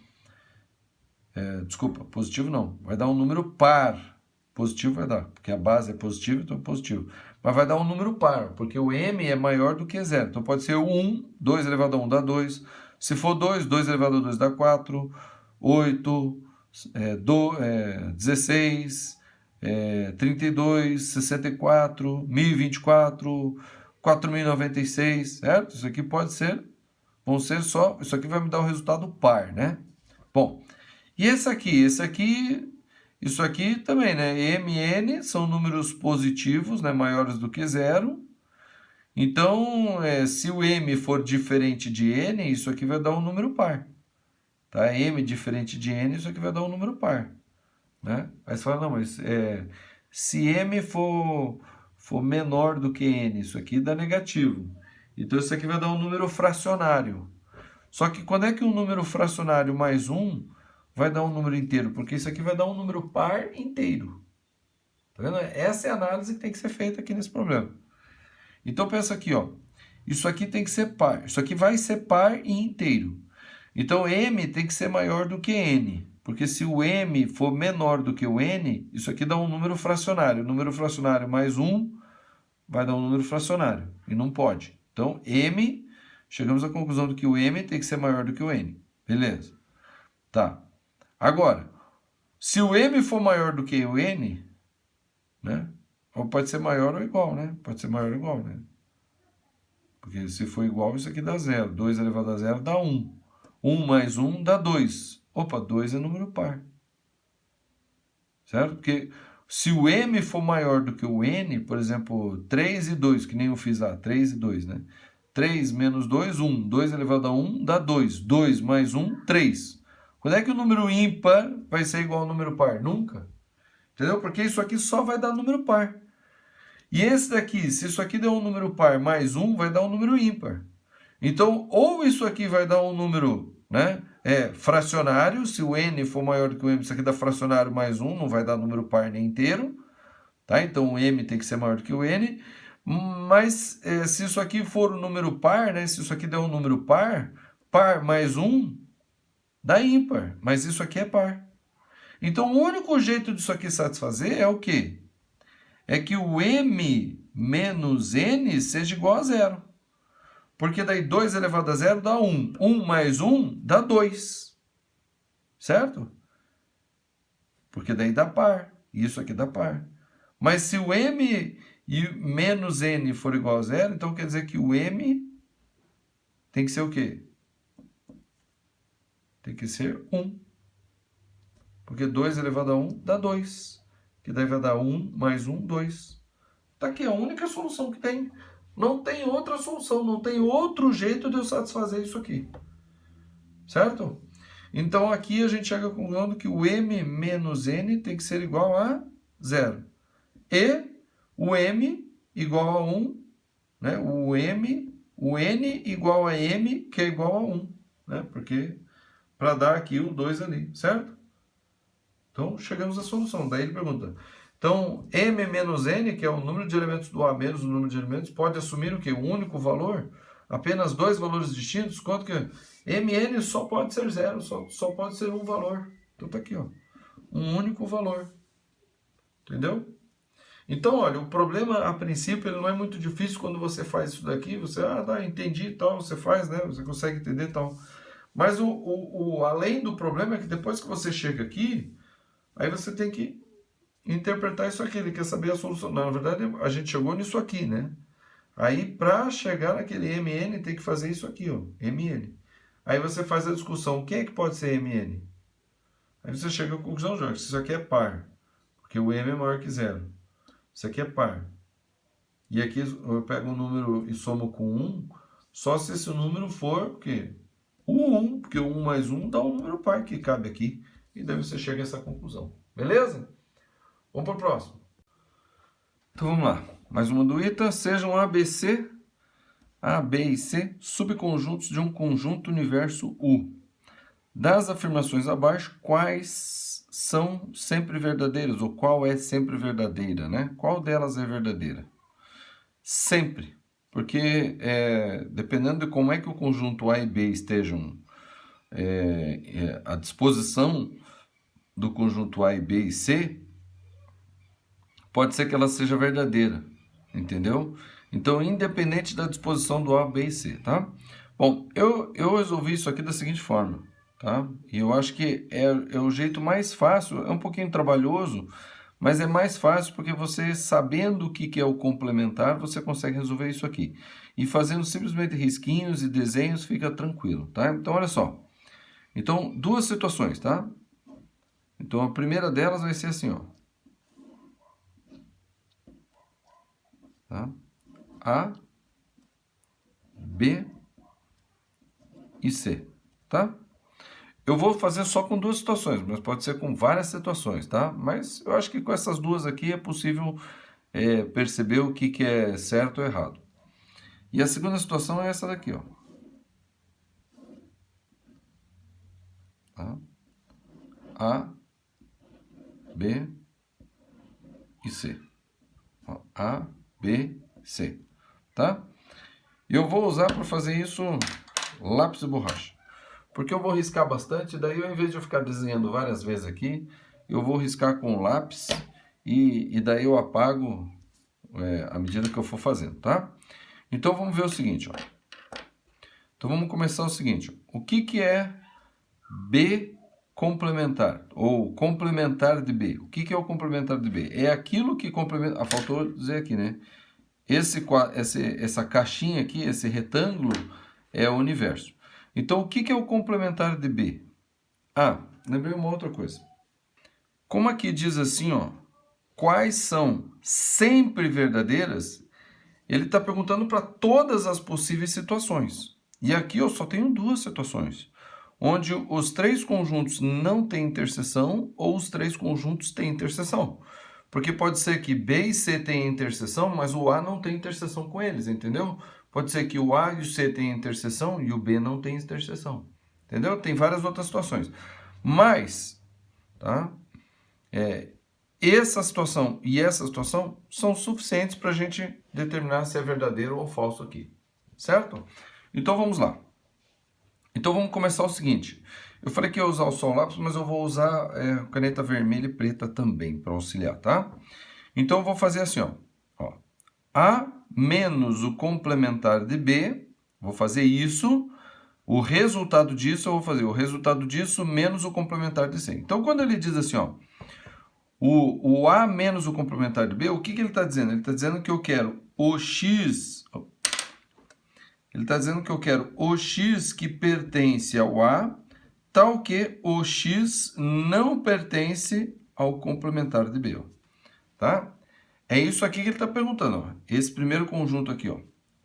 A: desculpa, positivo não, vai dar um número par. Positivo vai dar, porque a base é positiva, então é positivo. Mas vai dar um número par, porque o m é maior do que zero. Então pode ser 1, 2 elevado a 1 dá 2. Se for 2, 2 elevado a 2 dá 4, 8, 16, 32, 64, 1024, 4096, certo? Isso aqui pode ser, vão ser só, isso aqui vai me dar o resultado par, né? Bom, e esse aqui, isso aqui também, né? M e n são números positivos, né? Maiores do que zero. Então, se o m for diferente de n, isso aqui vai dar um número par. Tá? M diferente de n, isso aqui vai dar um número par. Né? Aí você fala, não, mas se m for menor do que n, isso aqui dá negativo. Então, isso aqui vai dar um número fracionário. Só que quando é que um número fracionário mais 1 vai dar um número inteiro? Porque isso aqui vai dar um número par inteiro. Tá vendo? Essa é a análise que tem que ser feita aqui nesse problema. Então pensa aqui, ó. Isso aqui tem que ser par. Isso aqui vai ser par e inteiro. Então m tem que ser maior do que n. Porque se o m for menor do que o n, isso aqui dá um número fracionário. O número fracionário mais 1 vai dar um número fracionário. E não pode. Então m, chegamos à conclusão de que o m tem que ser maior do que o n. Beleza. Tá. Agora, se o m for maior do que o n, né? Ou pode ser maior ou igual, né? Pode ser maior ou igual, né? Porque se for igual, isso aqui dá 0. 2 elevado a 0 dá 1. 1 mais 1 dá 2. Opa, 2 é número par. Certo? Porque se o m for maior do que o n, por exemplo, 3 e 2, que nem eu fiz lá, 3 e 2, né? 3 menos 2, 1. 2 elevado a 1 dá 2. 2 mais 1, 3. Quando é que o número ímpar vai ser igual ao número par? Nunca. Entendeu? Porque isso aqui só vai dar número par. E esse daqui, se isso aqui der um número par mais 1, vai dar um número ímpar. Então, ou isso aqui vai dar um número, né, fracionário, se o n for maior do que o m, isso aqui dá fracionário mais 1, não vai dar número par nem inteiro. Tá? Então, o m tem que ser maior do que o n. Mas, se isso aqui for um número par, né, se isso aqui der um número par, par mais 1 dá ímpar, mas isso aqui é par. Então, o único jeito disso aqui satisfazer é o quê? É que o m menos n seja igual a zero. Porque daí 2 elevado a zero dá 1. 1 mais 1 dá 2. Certo? Porque daí dá par. Isso aqui dá par. Mas se o m e menos n for igual a zero, então quer dizer que o m tem que ser o quê? Tem que ser 1. Porque 2 elevado a 1 dá 2. Que daí vai dar 1 mais 1, 2. Tá aqui, é a única solução que tem. Não tem outra solução, não tem outro jeito de eu satisfazer isso aqui. Certo? Então aqui a gente chega à conclusão que o m menos n tem que ser igual a 0. E o m igual a 1, né? O n igual a m, que é igual a 1, né? Porque para dar aqui o 2 ali, certo? Então, chegamos à solução. Daí ele pergunta, então, m menos n, que é o número de elementos do A menos o número de elementos, pode assumir o quê? Um único valor? Apenas dois valores distintos? Quanto que mn só pode ser zero, só pode ser um valor. Então, tá aqui, ó. Um único valor. Entendeu? Então, olha, o problema, a princípio, ele não é muito difícil quando você faz isso daqui. Você, tá, entendi e tal, você faz, né? Você consegue entender e tal. Mas além do problema é que depois que você chega aqui, aí você tem que interpretar isso aqui. Ele quer saber a solução. Na verdade, a gente chegou nisso aqui, né? Aí, para chegar naquele mn, tem que fazer isso aqui, ó. Mn. Aí você faz a discussão. Quem é que pode ser mn? Aí você chega à conclusão, Jorge, isso aqui é par. Porque o m é maior que zero. Isso aqui é par. E aqui eu pego um número e somo com 1, só se esse número for o quê? O 1, porque o 1 mais 1 dá um número par que cabe aqui. E daí você chega a essa conclusão. Beleza? Vamos para o próximo. Então vamos lá. Mais uma do ITA. Sejam A, B e C subconjuntos de um conjunto universo U. Das afirmações abaixo, quais são sempre verdadeiras? Ou qual é sempre verdadeira, né? Qual delas é verdadeira? Sempre. Porque dependendo de como é que o conjunto A e B estejam à disposição do conjunto A e B e C, pode ser que ela seja verdadeira, entendeu? Então, independente da disposição do A, B e C, tá? Bom, eu resolvi isso aqui da seguinte forma, tá? E eu acho que é o jeito mais fácil, é um pouquinho trabalhoso, mas é mais fácil porque você, sabendo o que é o complementar, você consegue resolver isso aqui. E fazendo simplesmente risquinhos e desenhos, fica tranquilo, tá? Então, olha só. Então, duas situações, tá? Então, a primeira delas vai ser assim, ó. Tá? A, B e C, tá? Eu vou fazer só com duas situações, mas pode ser com várias situações, tá? Mas eu acho que com essas duas aqui é possível perceber o que é certo ou errado. E a segunda situação é essa daqui, ó. Tá? A, B e C. Ó, A, B, C, tá? E eu vou usar para fazer isso lápis e borracha. Porque eu vou riscar bastante, daí ao invés de eu ficar desenhando várias vezes aqui, eu vou riscar com lápis e daí eu apago à medida que eu for fazendo, tá? Então vamos ver o seguinte, ó. Então vamos começar o seguinte, ó. O que é B complementar? Ou complementar de B? O que é o complementar de B? É aquilo que complementa... faltou dizer aqui, né? Essa caixinha aqui, esse retângulo, é o universo. Então, o que é o complementar de B? Lembrei uma outra coisa. Como aqui diz assim, ó, quais são sempre verdadeiras, ele está perguntando para todas as possíveis situações. E aqui eu só tenho duas situações, onde os três conjuntos não têm interseção ou os três conjuntos têm interseção. Porque pode ser que B e C tenham interseção, mas o A não tem interseção com eles, entendeu? Pode ser que o A e o C tenham interseção e o B não tenha interseção. Entendeu? Tem várias outras situações. Mas, tá? Essa situação e essa situação são suficientes para a gente determinar se é verdadeiro ou falso aqui. Certo? Então vamos lá. Então vamos começar o seguinte. Eu falei que ia usar o só o lápis, mas eu vou usar caneta vermelha e preta também para auxiliar, tá? Então eu vou fazer assim, ó. A menos o complementar de B, vou fazer isso. O resultado disso eu vou fazer o resultado disso menos o complementar de C. Então quando ele diz assim, ó, o A menos o complementar de B, o que ele está dizendo? Ele está dizendo que eu quero o X... Ele está dizendo que eu quero o X que pertence ao A, tal que o X não pertence ao complementar de B. Ó. Tá? É isso aqui que ele está perguntando. Ó. Esse primeiro conjunto aqui. Ó.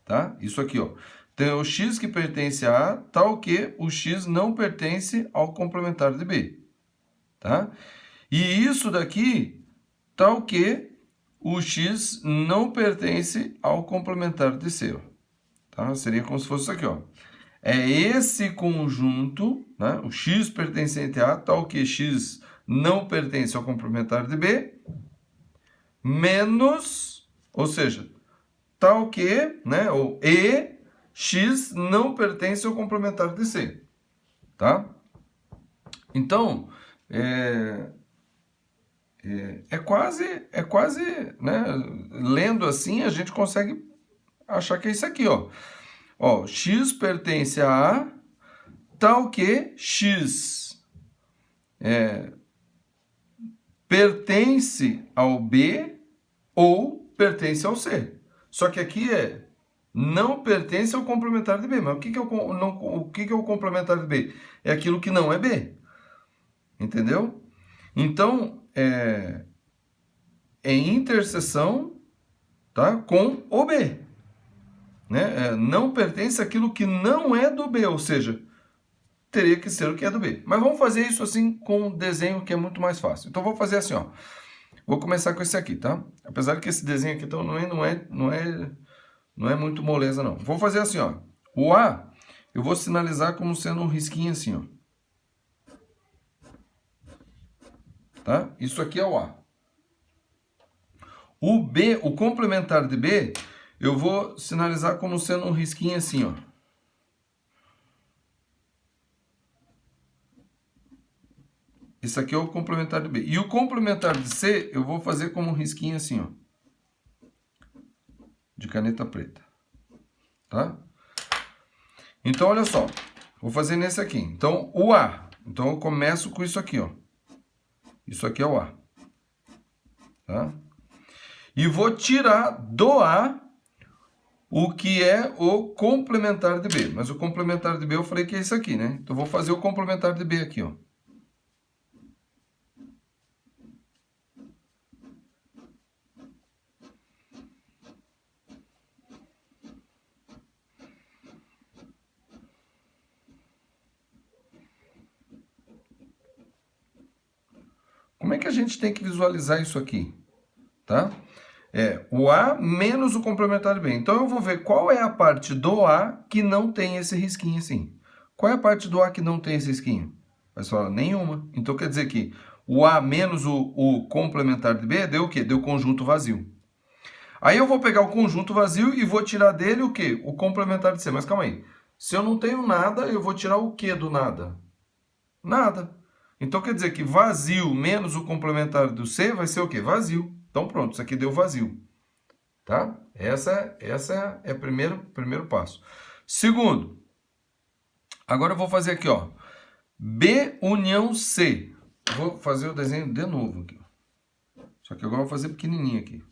A: Tá? Isso aqui. Ó. Então, é o X que pertence a A, tal que o X não pertence ao complementar de B. Tá? E isso daqui, tal que o X não pertence ao complementar de C. Ó. Tá? Seria como se fosse isso aqui, ó. é esse conjunto, né? O x pertencente a tal que x não pertence ao complementar de B, menos, ou seja, tal que, né? Ou e x não pertence ao complementar de C, tá? Então, é quase, né? Lendo assim, a gente consegue achar que é isso aqui, ó. Ó, x pertence a A, tal que x pertence ao B ou pertence ao C. Só que aqui não pertence ao complementar de B. Mas o que é o complementar de B? É aquilo que não é B. Entendeu? Então, é interseção, tá, com o B. Né? Não pertence àquilo que não é do B, ou seja, teria que ser o que é do B. Mas vamos fazer isso assim com um desenho que é muito mais fácil. Então, vou fazer assim, ó. Vou começar com esse aqui, tá? Apesar que esse desenho aqui então, não é muito moleza, não. Vou fazer assim, ó. O A, eu vou sinalizar como sendo um risquinho assim, ó. Tá? Isso aqui é o A. O B, o complementar de B, eu vou sinalizar como sendo um risquinho assim, ó. Isso aqui é o complementar de B. E o complementar de C, eu vou fazer como um risquinho assim, ó. De caneta preta. Tá? Então, olha só. Vou fazer nesse aqui. Então, o A. Então, eu começo com isso aqui, ó. Isso aqui é o A. Tá? E vou tirar do A o que é o complementar de B. Mas o complementar de B eu falei que é isso aqui, né? Então, vou fazer o complementar de B aqui, ó. Como é que a gente tem que visualizar isso aqui? Tá? O A menos o complementar de B. Então, eu vou ver qual é a parte do A que não tem esse risquinho assim. Qual é a parte do A que não tem esse risquinho? Vai falar, nenhuma. Então, quer dizer que o A menos o complementar de B deu o quê? Deu conjunto vazio. Aí eu vou pegar o conjunto vazio e vou tirar dele o quê? O complementar de C. Mas calma aí. Se eu não tenho nada, eu vou tirar o quê do nada? Nada. Então, quer dizer que vazio menos o complementar do C vai ser o quê? Vazio. Então, pronto, isso aqui deu vazio. Tá? Essa é o primeiro passo. Segundo, agora eu vou fazer aqui, ó. B união C. Vou fazer o desenho de novo aqui. Só que agora eu vou fazer pequenininho aqui.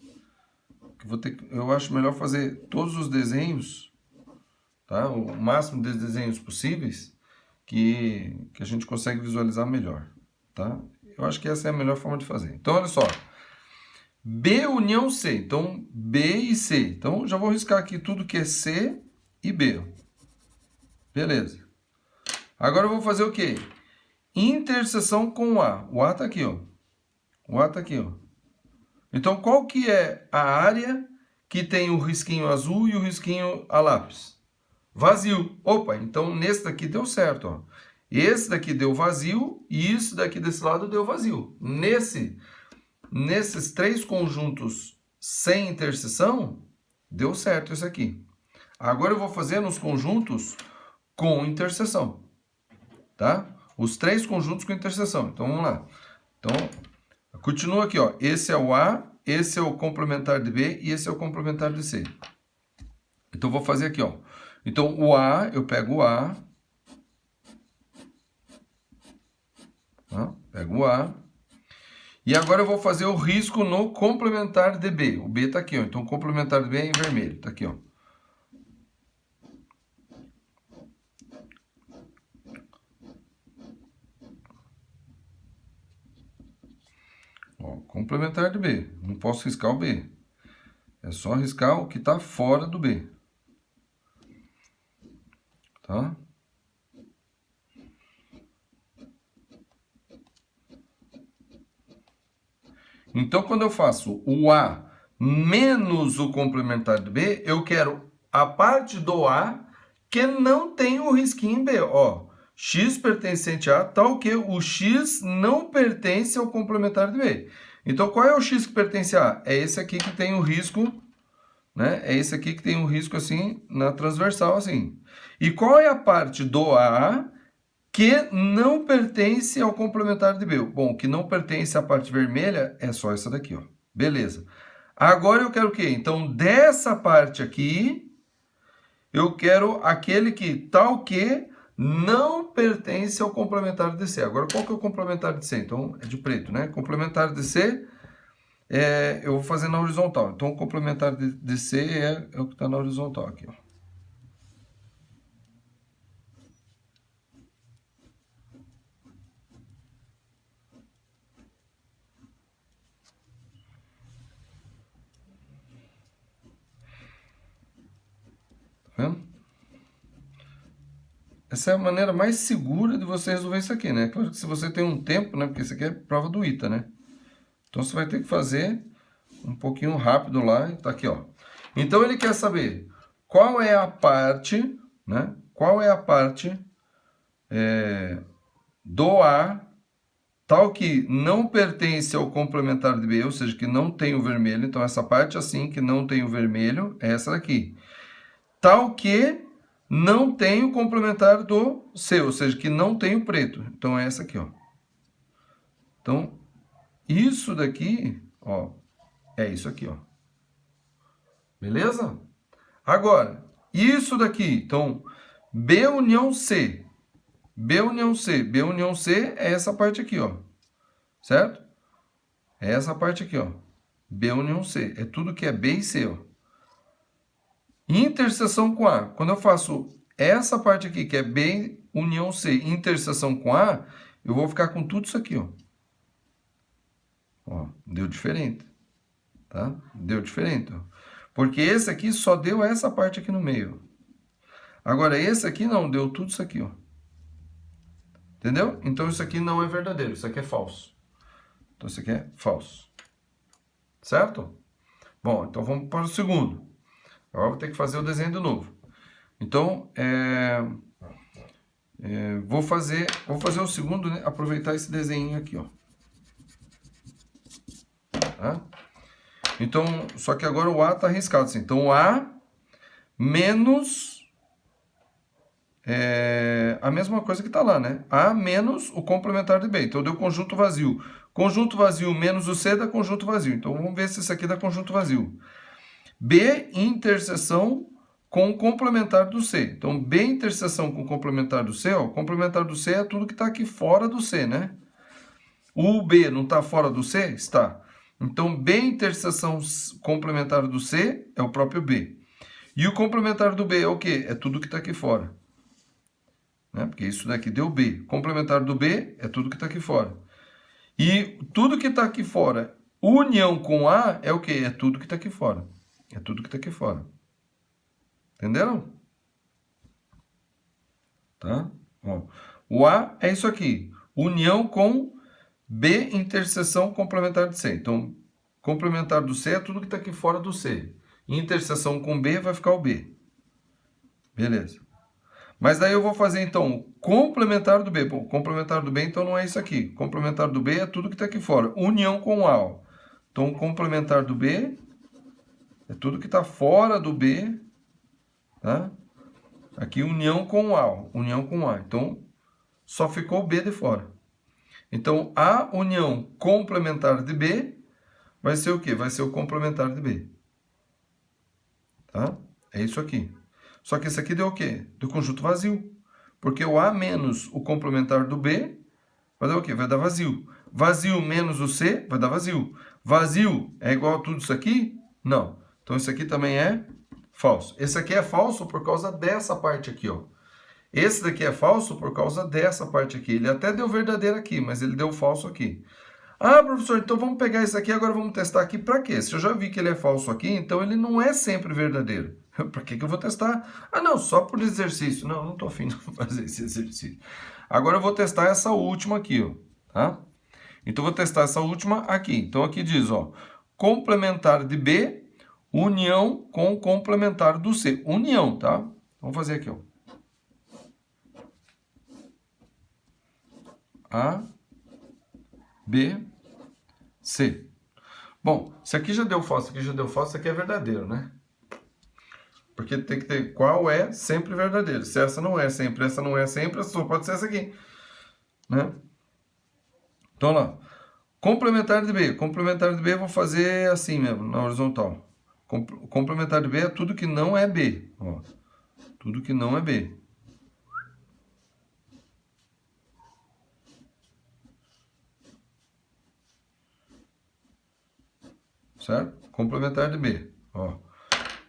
A: Eu acho melhor fazer todos os desenhos, tá? O máximo de desenhos possíveis, que a gente consegue visualizar melhor, tá? Eu acho que essa é a melhor forma de fazer. Então, olha só. B união C. Então, B e C. Então, já vou riscar aqui tudo que é C e B. Beleza. Agora eu vou fazer o quê? Interseção com o A. O A tá aqui, ó. O A tá aqui, ó. Então, qual que é a área que tem o risquinho azul e o risquinho a lápis? Vazio. Opa, então nesse daqui deu certo, ó. Esse daqui deu vazio e isso daqui desse lado deu vazio. Nesses três conjuntos sem interseção, deu certo isso aqui. Agora eu vou fazer nos conjuntos com interseção, tá? Os três conjuntos com interseção. Então, vamos lá. Então, continua aqui, ó. Esse é o A, esse é o complementar de B e esse é o complementar de C. Então, vou fazer aqui, ó. Então, o A, eu pego o A. Tá? Pego o A. E agora eu vou fazer o risco no complementar de B. O B tá aqui, ó. Então, o complementar de B é em vermelho. Tá aqui, ó. Ó, complementar de B. Não posso riscar o B. É só riscar o que está fora do B. Tá? Então, quando eu faço o A menos o complementar de B, eu quero a parte do A que não tem o risquinho em B. Ó, x pertencente a tal que o x não pertence ao complementar de B. Então, qual é o x que pertence a? É esse aqui que tem o risco, né? É esse aqui que tem o risco assim, na transversal, assim. E qual é a parte do A que não pertence ao complementar de B? Bom, o que não pertence à parte vermelha é só essa daqui, ó. Beleza. Agora eu quero o quê? Então, dessa parte aqui, eu quero aquele que tal que não pertence ao complementar de C. Agora, qual que é o complementar de C? Então, é de preto, né? Complementar de C, eu vou fazer na horizontal. Então, o complementar de C é o que está na horizontal aqui, ó. Tá vendo? Essa é a maneira mais segura de você resolver isso aqui, né? Claro que se você tem um tempo, né? Porque isso aqui é prova do ITA, né? Então você vai ter que fazer um pouquinho rápido lá. Tá aqui, ó. Então ele quer saber qual é a parte, né? Qual é a parte do A tal que não pertence ao complementar de B, ou seja, que não tem o vermelho. Então essa parte assim que não tem o vermelho é essa daqui. Tal que não tem o complementar do C, ou seja, que não tem o preto. Então é essa aqui, ó. Então, isso daqui, ó, é isso aqui, ó. Beleza? Agora, isso daqui, então, B união C. B união C. B união C é essa parte aqui, ó. Certo? É essa parte aqui, ó. B união C. É tudo que é B e C, ó. Interseção com A. Quando eu faço essa parte aqui, que é B união C, interseção com A, eu vou ficar com tudo isso aqui, ó. Ó, deu diferente. Tá? Deu diferente, ó. Porque esse aqui só deu essa parte aqui no meio. Agora, esse aqui não, deu tudo isso aqui, ó. Entendeu? Então, isso aqui não é verdadeiro, isso aqui é falso. Então, isso aqui é falso. Certo? Bom, então vamos para o segundo. Agora vou ter que fazer o desenho de novo. Então, vou fazer o segundo, né? Aproveitar esse desenho aqui, ó. Tá? Então, só que agora o A está arriscado assim. Então, o A menos a mesma coisa que está lá, né? A menos o complementar de B. Então, deu conjunto vazio. Conjunto vazio menos o C dá conjunto vazio. Então, vamos ver se isso aqui dá conjunto vazio. B interseção com o complementar do C. Então, B interseção com o complementar do C, ó, o complementar do C é tudo que está aqui fora do C, né? O B não está fora do C? Está. Então, B interseção complementar do C é o próprio B. E o complementar do B é o quê? É tudo que está aqui fora. Né? Porque isso daqui deu B. Complementar do B é tudo que está aqui fora. E tudo que está aqui fora, união com A é o quê? É tudo que está aqui fora. É tudo que está aqui fora. Entenderam? Tá? Ó, o A é isso aqui. União com B interseção complementar de C. Então, complementar do C é tudo que está aqui fora do C. Interseção com B vai ficar o B. Beleza. Mas daí eu vou fazer, então, complementar do B. Pô, complementar do B, então, não é isso aqui. Complementar do B é tudo que está aqui fora. União com A. Ó. Então, complementar do B é tudo que está fora do B. Tá? Aqui, união com A. Ó. União com A. Então, só ficou o B de fora. Então, a união complementar de B vai ser o quê? Vai ser o complementar de B. Tá? É isso aqui. Só que esse aqui deu o quê? Deu conjunto vazio. Porque o A menos o complementar do B vai dar o quê? Vai dar vazio. Vazio menos o C vai dar vazio. Vazio é igual a tudo isso aqui? Não. Então, isso aqui também é falso. Esse aqui é falso por causa dessa parte aqui, ó. Esse daqui é falso por causa dessa parte aqui. Ele até deu verdadeiro aqui, mas ele deu falso aqui. Ah, professor, então vamos pegar isso aqui, agora vamos testar aqui para quê? Se eu já vi que ele é falso aqui, então ele não é sempre verdadeiro. Para que eu vou testar? Ah, não, só por exercício. Não, não estou afim de fazer esse exercício. Agora eu vou testar essa última aqui, ó, tá? Então eu vou testar essa última aqui. Então aqui diz, ó, complementar de B, união com complementar do C. União, tá? Vamos fazer aqui, ó. A, B, C. Bom, se aqui já deu falso, aqui já deu falso, isso aqui é verdadeiro, né? Porque tem que ter qual é sempre verdadeiro. Se essa não é sempre, essa não é sempre, só pode ser essa aqui, né? Então, lá. Complementar de B. Complementar de B eu vou fazer assim mesmo, na horizontal. Complementar de B é tudo que não é B. Ó. Tudo que não é B. Certo? Complementar de B. Ó.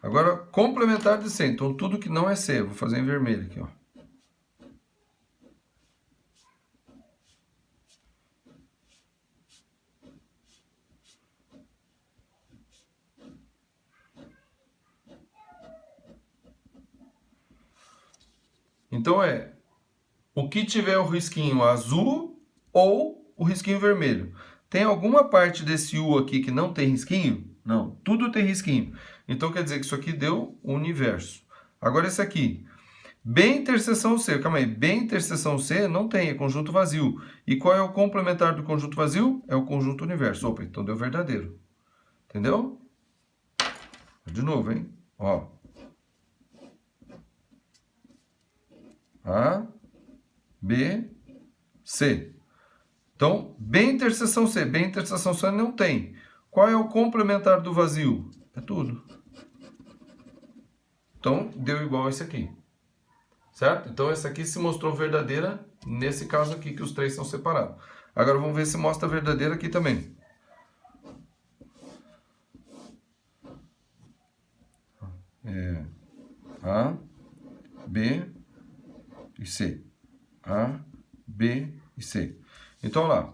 A: Agora, complementar de C. Então, tudo que não é C. Vou fazer em vermelho aqui, ó. Então, o que tiver o risquinho azul ou o risquinho vermelho. Tem alguma parte desse U aqui que não tem risquinho? Não, tudo tem risquinho. Então, quer dizer que isso aqui deu o universo. Agora, esse aqui. B interseção C. Calma aí. B interseção C não tem, é conjunto vazio. E qual é o complementar do conjunto vazio? É o conjunto universo. Opa, então deu verdadeiro. Entendeu? De novo, hein? Ó. A, B, C. Então, B interseção C. B interseção C não tem. Qual é o complementar do vazio? É tudo. Então, deu igual a esse aqui. Certo? Então, essa aqui se mostrou verdadeira nesse caso aqui, que os três são separados. Agora, vamos ver se mostra verdadeira aqui também. A, B e C. A, B e C. Então, lá.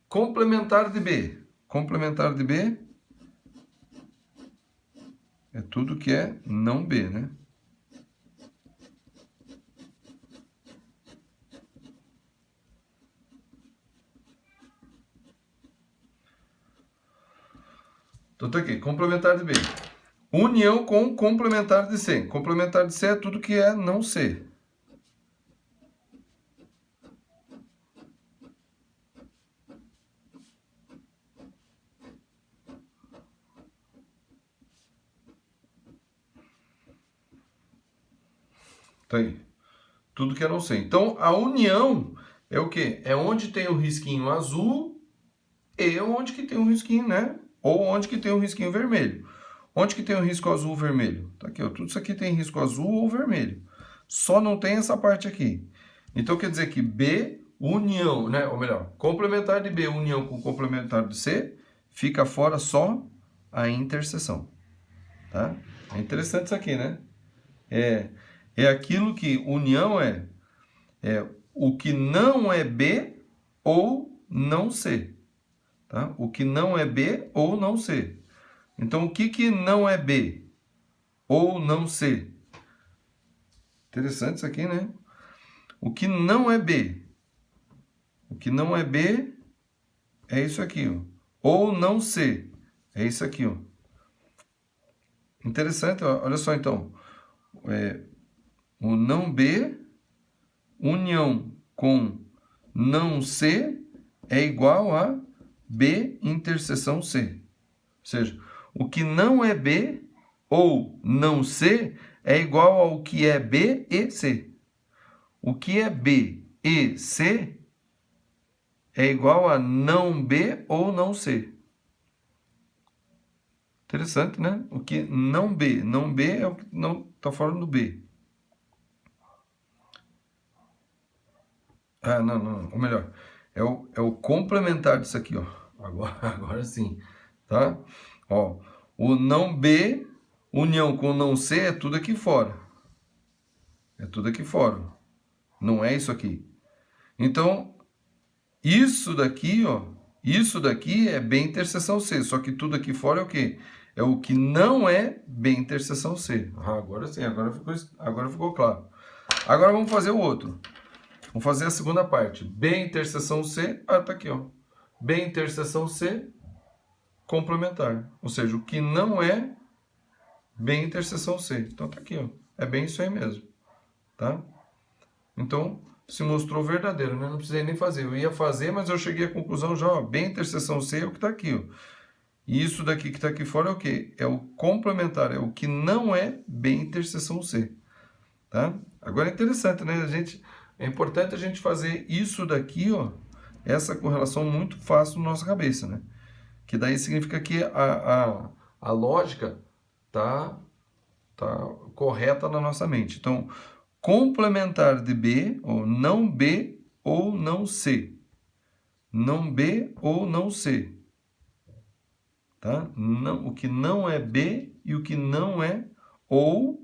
A: Complementar de B. Complementar de B é tudo que é não B, né? Então, tá aqui. Complementar de B. União com complementar de C. Complementar de C é tudo que é não C. Tá aí. Tudo que é não C. Então, a união é o quê? É onde tem o risquinho azul e onde que tem o risquinho, né? Ou onde que tem o risquinho vermelho. Onde que tem o risco azul ou vermelho? Tá aqui, ó. Tudo isso aqui tem risco azul ou vermelho. Só não tem essa parte aqui. Então, quer dizer que B, união, né? Ou melhor, complementar de B, união com complementar de C, fica fora só a interseção. Tá? É interessante isso aqui, né? É aquilo que união é o que não é B ou não C. Tá? O que não é B ou não C. Então, o que não é B ou não C? Interessante isso aqui, né? O que não é B. O que não é B é isso aqui, ó. Ou não C. É isso aqui, ó. Interessante, ó. Olha só então. O não B, união com não C, é igual a B interseção C. Ou seja, o que não é B ou não C é igual ao que é B e C. O que é B e C é igual a não B ou não C. Interessante, né? O que não B. Não B é o que não está fora do B. Ah, não. Ou melhor, é o complementar disso aqui, ó. Agora sim, tá? Ó, o não B, união com não C, é tudo aqui fora. É tudo aqui fora. Não é isso aqui. Então, isso daqui, ó, isso daqui é B interseção C. Só que tudo aqui fora é o quê? É o que não é B interseção C. Ah, agora sim, agora ficou claro. Agora vamos fazer o outro. Vamos fazer a segunda parte. B interseção C, tá aqui, ó. B interseção C, complementar. Ou seja, o que não é B interseção C. Então tá aqui, ó. É bem isso aí mesmo, tá? Então, se mostrou verdadeiro, né? Não precisei nem fazer. Eu ia fazer, mas eu cheguei à conclusão já, ó, B interseção C é o que está aqui, ó. E isso daqui que está aqui fora é o quê? É o complementar, é o que não é B interseção C, tá? Agora é interessante, né? É importante a gente fazer isso daqui, ó, essa correlação muito fácil na nossa cabeça, né? Que daí significa que a lógica tá correta na nossa mente. Então, complementar de B, ou não C. Não B ou não C. Tá? Não, o que não é B e o que não é ou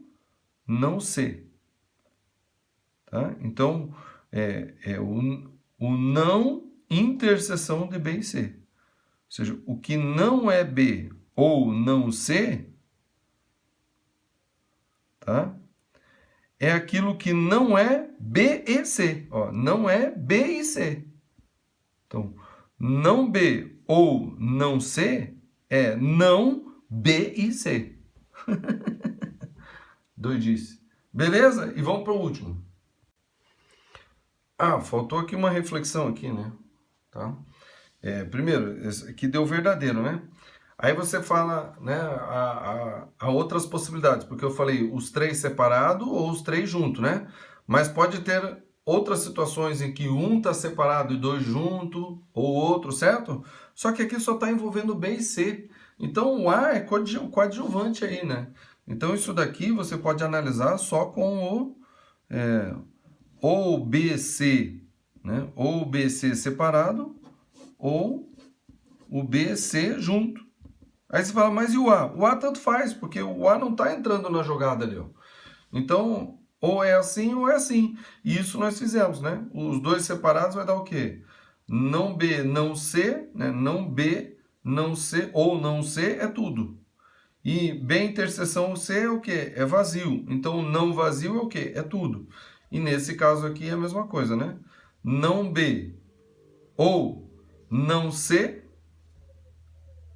A: não C. Tá? Então, o não interseção de B e C. Ou seja, o que não é B ou não C, tá? É aquilo que não é B e C. Ó, não é B e C. Então, não B ou não C é não B e C. Doidice. Beleza? E vamos para o último. Ah, faltou aqui uma reflexão aqui, né? Tá? Primeiro, esse aqui deu verdadeiro, né? Aí você fala, né, a outras possibilidades, porque eu falei os três separados ou os três juntos, né? Mas pode ter outras situações em que um está separado e dois junto, ou outro, certo? Só que aqui só está envolvendo B e C. Então o A é coadjuvante aí, né? Então isso daqui você pode analisar só com ou BC, né? Ou BC separado, ou o BC junto. Aí você fala, mas e o A? O A tanto faz, porque o A não está entrando na jogada ali, ó. Então, ou é assim ou é assim. E isso nós fizemos, né? Os dois separados vai dar o quê? Não B, não C, né? Não B, não C ou não C é tudo. E B interseção C é o quê? É vazio. Então, não vazio é o quê? É tudo. E nesse caso aqui é a mesma coisa, né? Não B ou não C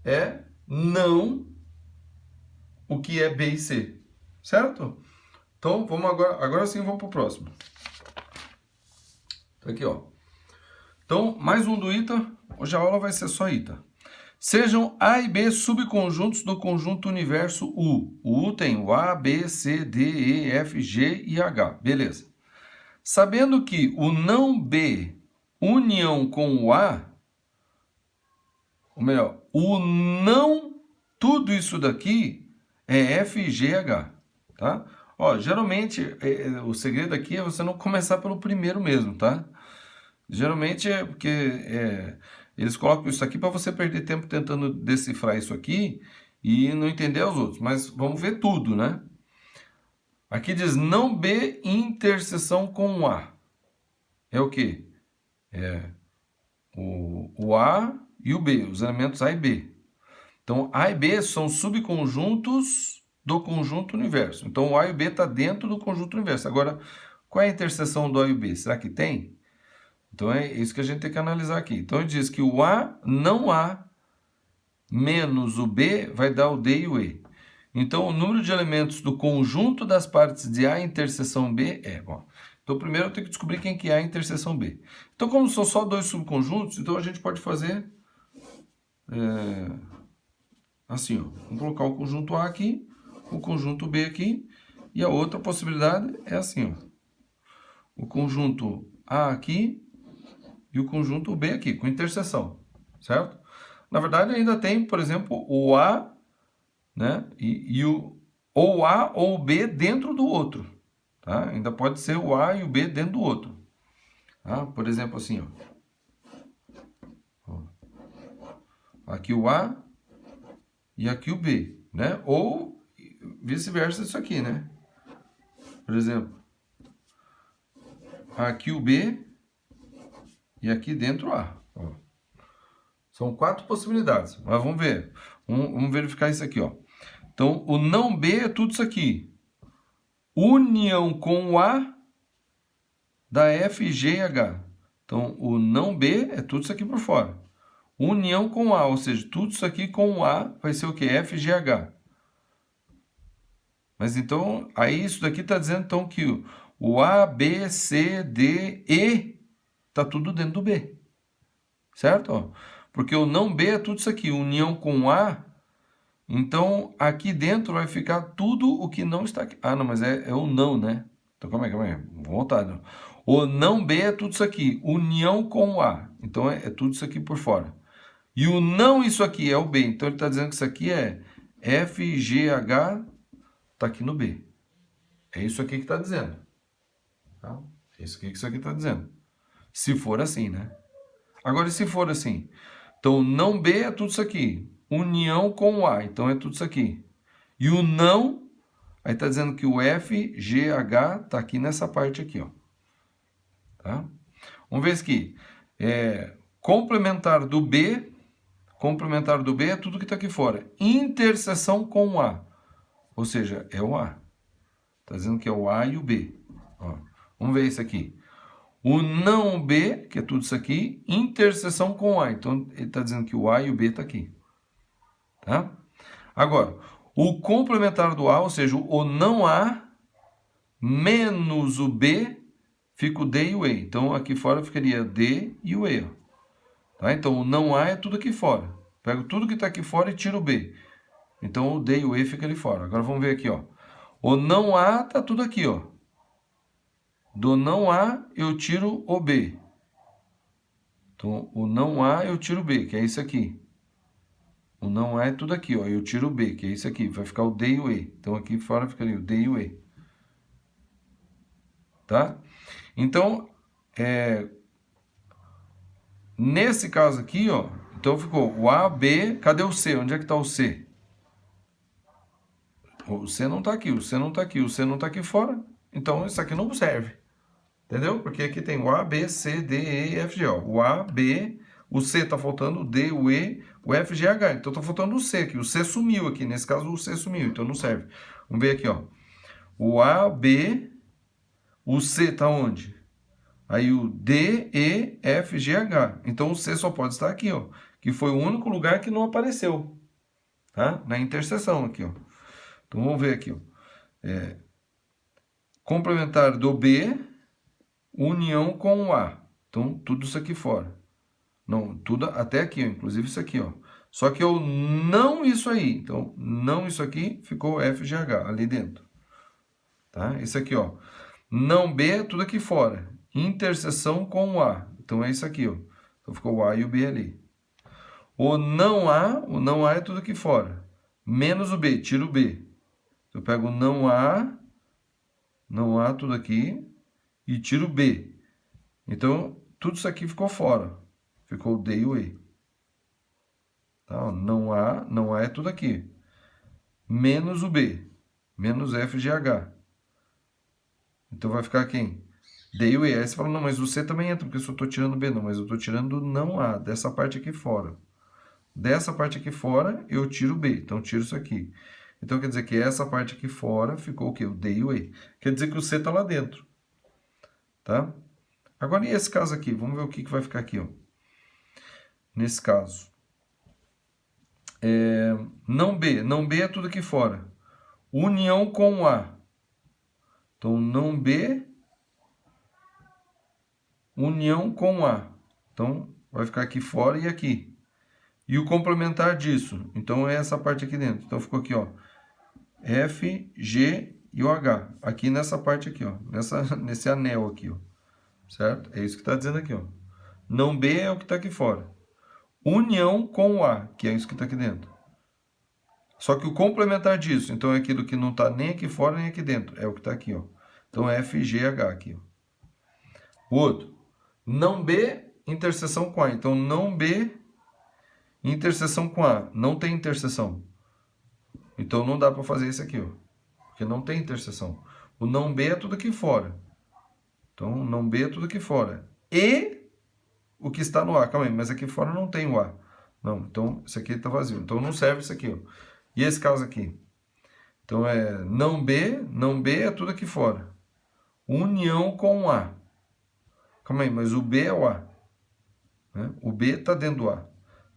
A: é não o que é B e C, certo? Então, vamos agora sim vamos para o próximo. Tá aqui, ó. Então, mais um do ITA. Hoje a aula vai ser só ITA. Sejam A e B subconjuntos do conjunto universo U. O U tem o A, B, C, D, E, F, G e H. Beleza. Sabendo que o não B união com o A, ou melhor, o não tudo isso daqui é F, G, H, tá? Ó, geralmente, o segredo aqui é você não começar pelo primeiro mesmo, tá? Geralmente é porque eles colocam isso aqui para você perder tempo tentando decifrar isso aqui e não entender os outros. Mas vamos ver tudo, né? Aqui diz não B interseção com o A. É o quê? É o A e o B, os elementos A e B. Então, A e B são subconjuntos do conjunto universo. Então, o A e o B está dentro do conjunto universo. Agora, qual é a interseção do A e o B? Será que tem? Então, é isso que a gente tem que analisar aqui. Então, ele diz que o A, não A, menos o B, vai dar o D e o E. Então, o número de elementos do conjunto das partes de A interseção B é... Bom, então, primeiro eu tenho que descobrir quem que é a interseção B. Então, como são só dois subconjuntos, então a gente pode fazer... assim, ó. Vamos colocar o conjunto A aqui, o conjunto B aqui, e a outra possibilidade é assim, ó. O conjunto A aqui e o conjunto B aqui, com interseção, certo? Na verdade, ainda tem, por exemplo, o A, né? Ou A ou B dentro do outro, tá? Ainda pode ser o A e o B dentro do outro. Tá? Por exemplo, assim, ó. Aqui o A e aqui o B, né? Ou vice-versa isso aqui, né? Por exemplo, aqui o B e aqui dentro o A. Ó. São 4 possibilidades, mas vamos ver. Vamos verificar isso aqui, ó. Então, o não B é tudo isso aqui. União com o A da F, G e H. Então, o não B é tudo isso aqui por fora. União com o A, ou seja, tudo isso aqui com o A vai ser o quê? F, G, H. Mas então, aí isso daqui está dizendo então que o A, B, C, D, E, tá tudo dentro do B. Certo? Ó, porque o não B é tudo isso aqui, união com A. Então, aqui dentro vai ficar tudo o que não está aqui. Ah, não, mas é o não, né? Então, calma aí. Vou voltar. Não. O não B é tudo isso aqui, união com o A. Então, é tudo isso aqui por fora. E o não isso aqui é o B. Então, ele está dizendo que isso aqui é F, G, H, está aqui no B. É isso aqui que está dizendo. Tá? É isso aqui que isso aqui está dizendo. Se for assim, né? Agora, e se for assim? Então, não B é tudo isso aqui. União com o A. Então, é tudo isso aqui. E o não, aí está dizendo que o F, G, H está aqui nessa parte aqui, ó. Tá? Vamos ver isso aqui. Complementar do B é tudo que está aqui fora. Interseção com o A. Ou seja, é o A. Está dizendo que é o A e o B. Ó, vamos ver isso aqui. O não B, que é tudo isso aqui, interseção com o A. Então, ele está dizendo que o A e o B está aqui. Tá? Agora, o complementar do A, ou seja, o não A, menos o B, fica o D e o E. Então, aqui fora ficaria D e o E. Tá? Então, o não A é tudo aqui fora. Pego tudo que está aqui fora e tiro o B. Então, o D e o E fica ali fora. Agora, vamos ver aqui, ó. O não A está tudo aqui, ó. Do não A, eu tiro o B. Então, o não A, eu tiro o B, que é isso aqui. O não A é tudo aqui, ó. Eu tiro o B, que é isso aqui. Vai ficar o D e o E. Então, aqui fora ficaria o D e o E. Tá? Então, nesse caso aqui, ó. Então, ficou o A, B. Cadê o C? Onde é que está o C? O C não está aqui, o C não está aqui, o C não está aqui fora. Então, isso aqui não serve. Entendeu? Porque aqui tem o A, B, C, D, E, F, G. Ó. O A, B, o C está faltando, o D, o E, o F, G, H. Então está faltando o C aqui. O C sumiu aqui. Nesse caso, o C sumiu. Então não serve. Vamos ver aqui, ó. O A, B, o C está onde? Aí o D, E, F, G, H. Então o C só pode estar aqui, ó. Que foi o único lugar que não apareceu. Tá? Na interseção aqui, ó. Então vamos ver aqui, ó. Complementar do B, união com o A. Então, tudo isso aqui fora. Não, tudo até aqui, ó, inclusive isso aqui, ó. Só que eu não isso aí. Então, não isso aqui, ficou FGH ali dentro. Tá? Esse aqui, ó. Não B, tudo aqui fora. Interseção com o A. Então, é isso aqui, ó. Então, ficou o A e o B ali. O não A é tudo aqui fora. Menos o B, tiro o B. Eu pego o não A tudo aqui, e tiro o B. Então, tudo isso aqui ficou fora. Ficou o D e o E. Tá? Não A é tudo aqui. Menos o B. Menos F, G, H. Então, vai ficar quem? D e o E. Aí você fala, não, mas o C também entra, porque eu só estou tirando o B. Não, mas eu estou tirando não A, dessa parte aqui fora. Dessa parte aqui fora, eu tiro o B. Então, tiro isso aqui. Então, quer dizer que essa parte aqui fora ficou o quê? O D e o E. Quer dizer que o C está lá dentro. Tá? Agora, e esse caso aqui? Vamos ver o que vai ficar aqui, ó. Nesse caso. Não B é tudo aqui fora. União com A. Então, não B, união com A. Então, vai ficar aqui fora e aqui. E o complementar disso. Então, é essa parte aqui dentro. Então, ficou aqui, ó. F, G e o H. Aqui nessa parte aqui, ó. Nesse anel aqui, ó. Certo? É isso que está dizendo aqui, ó. Não B é o que está aqui fora. União com o A, que é isso que está aqui dentro. Só que o complementar disso, então é aquilo que não está nem aqui fora nem aqui dentro. É o que está aqui, ó. Então é F, G, H aqui, ó. O outro. Não B, interseção com A. Então não B, interseção com A. Não tem interseção. Então não dá para fazer isso aqui, ó. Porque não tem interseção. O não B é tudo aqui fora. Então não B é tudo aqui fora. E o que está no A. Calma aí, mas aqui fora não tem o A. Não, então isso aqui está vazio. Então não serve isso aqui, ó. E esse caso aqui? Então não B é tudo aqui fora. União com o A. Calma aí, mas o B é o A. Né? O B está dentro do A.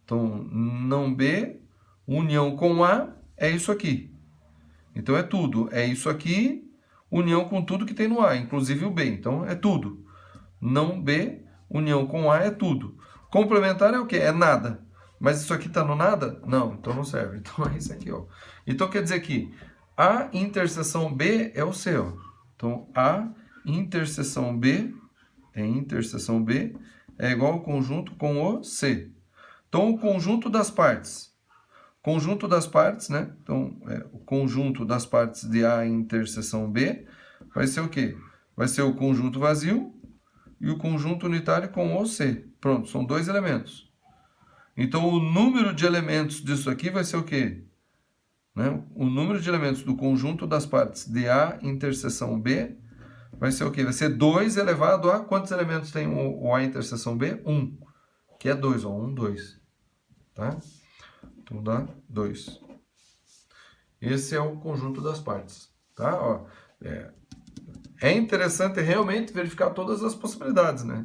A: Então, não B, união com A, é isso aqui. Então, é tudo. É isso aqui, união com tudo que tem no A, inclusive o B. Então, é tudo. Não B, união com A é tudo. Complementar é o quê? É nada. Mas isso aqui está no nada? Não, então não serve. Então é isso aqui, ó. Então quer dizer que A interseção B é o C, ó. Então A interseção B é igual ao conjunto com o C. Então o conjunto das partes. Conjunto das partes, né? Então o conjunto das partes de A interseção B vai ser o quê? Vai ser o conjunto vazio e o conjunto unitário com o C. Pronto, são dois elementos. Então, o número de elementos disso aqui vai ser o quê? Né? O número de elementos do conjunto das partes de A interseção B vai ser o quê? Vai ser 2 elevado a... Quantos elementos tem o A interseção B? 1. Que é 2, ó. 1, 2. Tá? Então, dá 2. Esse é o conjunto das partes. Tá? Ó, é interessante realmente verificar todas as possibilidades, né?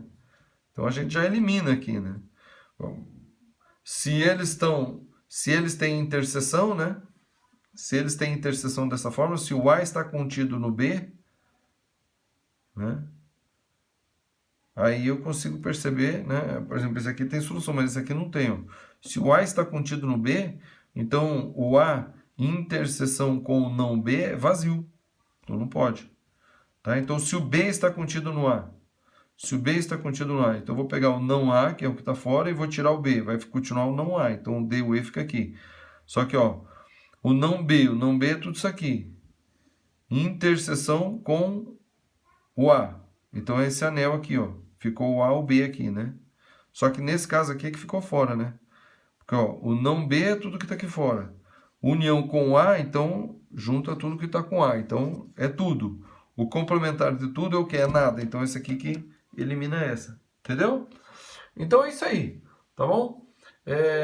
A: Então, a gente já elimina aqui, né? Bom, se eles têm interseção, né? Se eles têm interseção dessa forma, se o A está contido no B, né? Aí eu consigo perceber, né? Por exemplo, esse aqui tem solução, mas esse aqui não tem, ó. Se o A está contido no B, então o A interseção com o não B é vazio. Então não pode. Tá? Então se o B está contido no A, então eu vou pegar o não A, que é o que está fora, e vou tirar o B. Vai continuar o não A. Então o D e o E fica aqui. Só que, ó, o não B é tudo isso aqui. Interseção com o A. Então é esse anel aqui, ó. Ficou o A, o B aqui, né? Só que nesse caso aqui é que ficou fora, né? Porque, ó, o não B é tudo que está aqui fora. União com o A, então, junta tudo que está com A. Então, é tudo. O complementar de tudo é o que? É nada. Então, esse aqui que elimina essa. Entendeu? Então, é isso aí. Tá bom?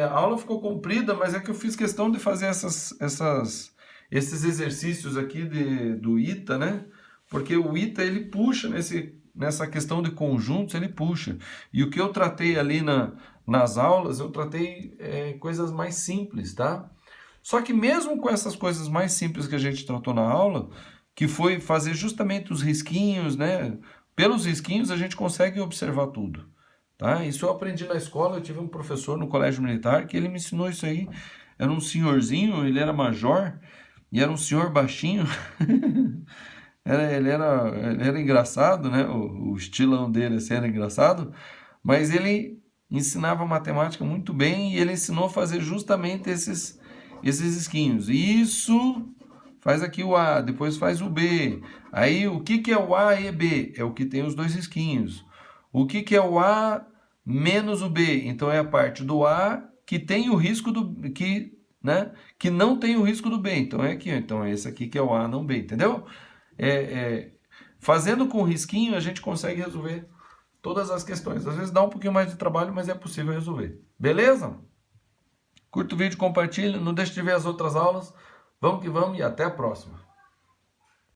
A: A aula ficou comprida, mas é que eu fiz questão de fazer esses exercícios aqui do ITA, né? Porque o ITA, ele puxa nessa questão de conjuntos, ele puxa. E o que eu tratei ali nas aulas, eu tratei coisas mais simples, tá? Só que mesmo com essas coisas mais simples que a gente tratou na aula, que foi fazer justamente os risquinhos, né? Pelos risquinhos a gente consegue observar tudo. Tá? Isso eu aprendi na escola, eu tive um professor no colégio militar que ele me ensinou isso aí. Era um senhorzinho, ele era major, e era um senhor baixinho. Ele era engraçado, né? O estilão dele assim, era engraçado, mas ele ensinava matemática muito bem e ele ensinou a fazer justamente esses risquinhos. Isso faz aqui o A, depois faz o B. Aí o que é o A e B? É o que tem os dois risquinhos. O que é o A menos o B? Então é a parte do A que tem o risco que não tem o risco do B. Então é aqui, então é esse aqui que é o A não B, entendeu? Fazendo com risquinho a gente consegue resolver todas as questões. Às vezes dá um pouquinho mais de trabalho, mas é possível resolver. Beleza? Curta o vídeo, compartilha, não deixe de ver as outras aulas. Vamos que vamos e até a próxima.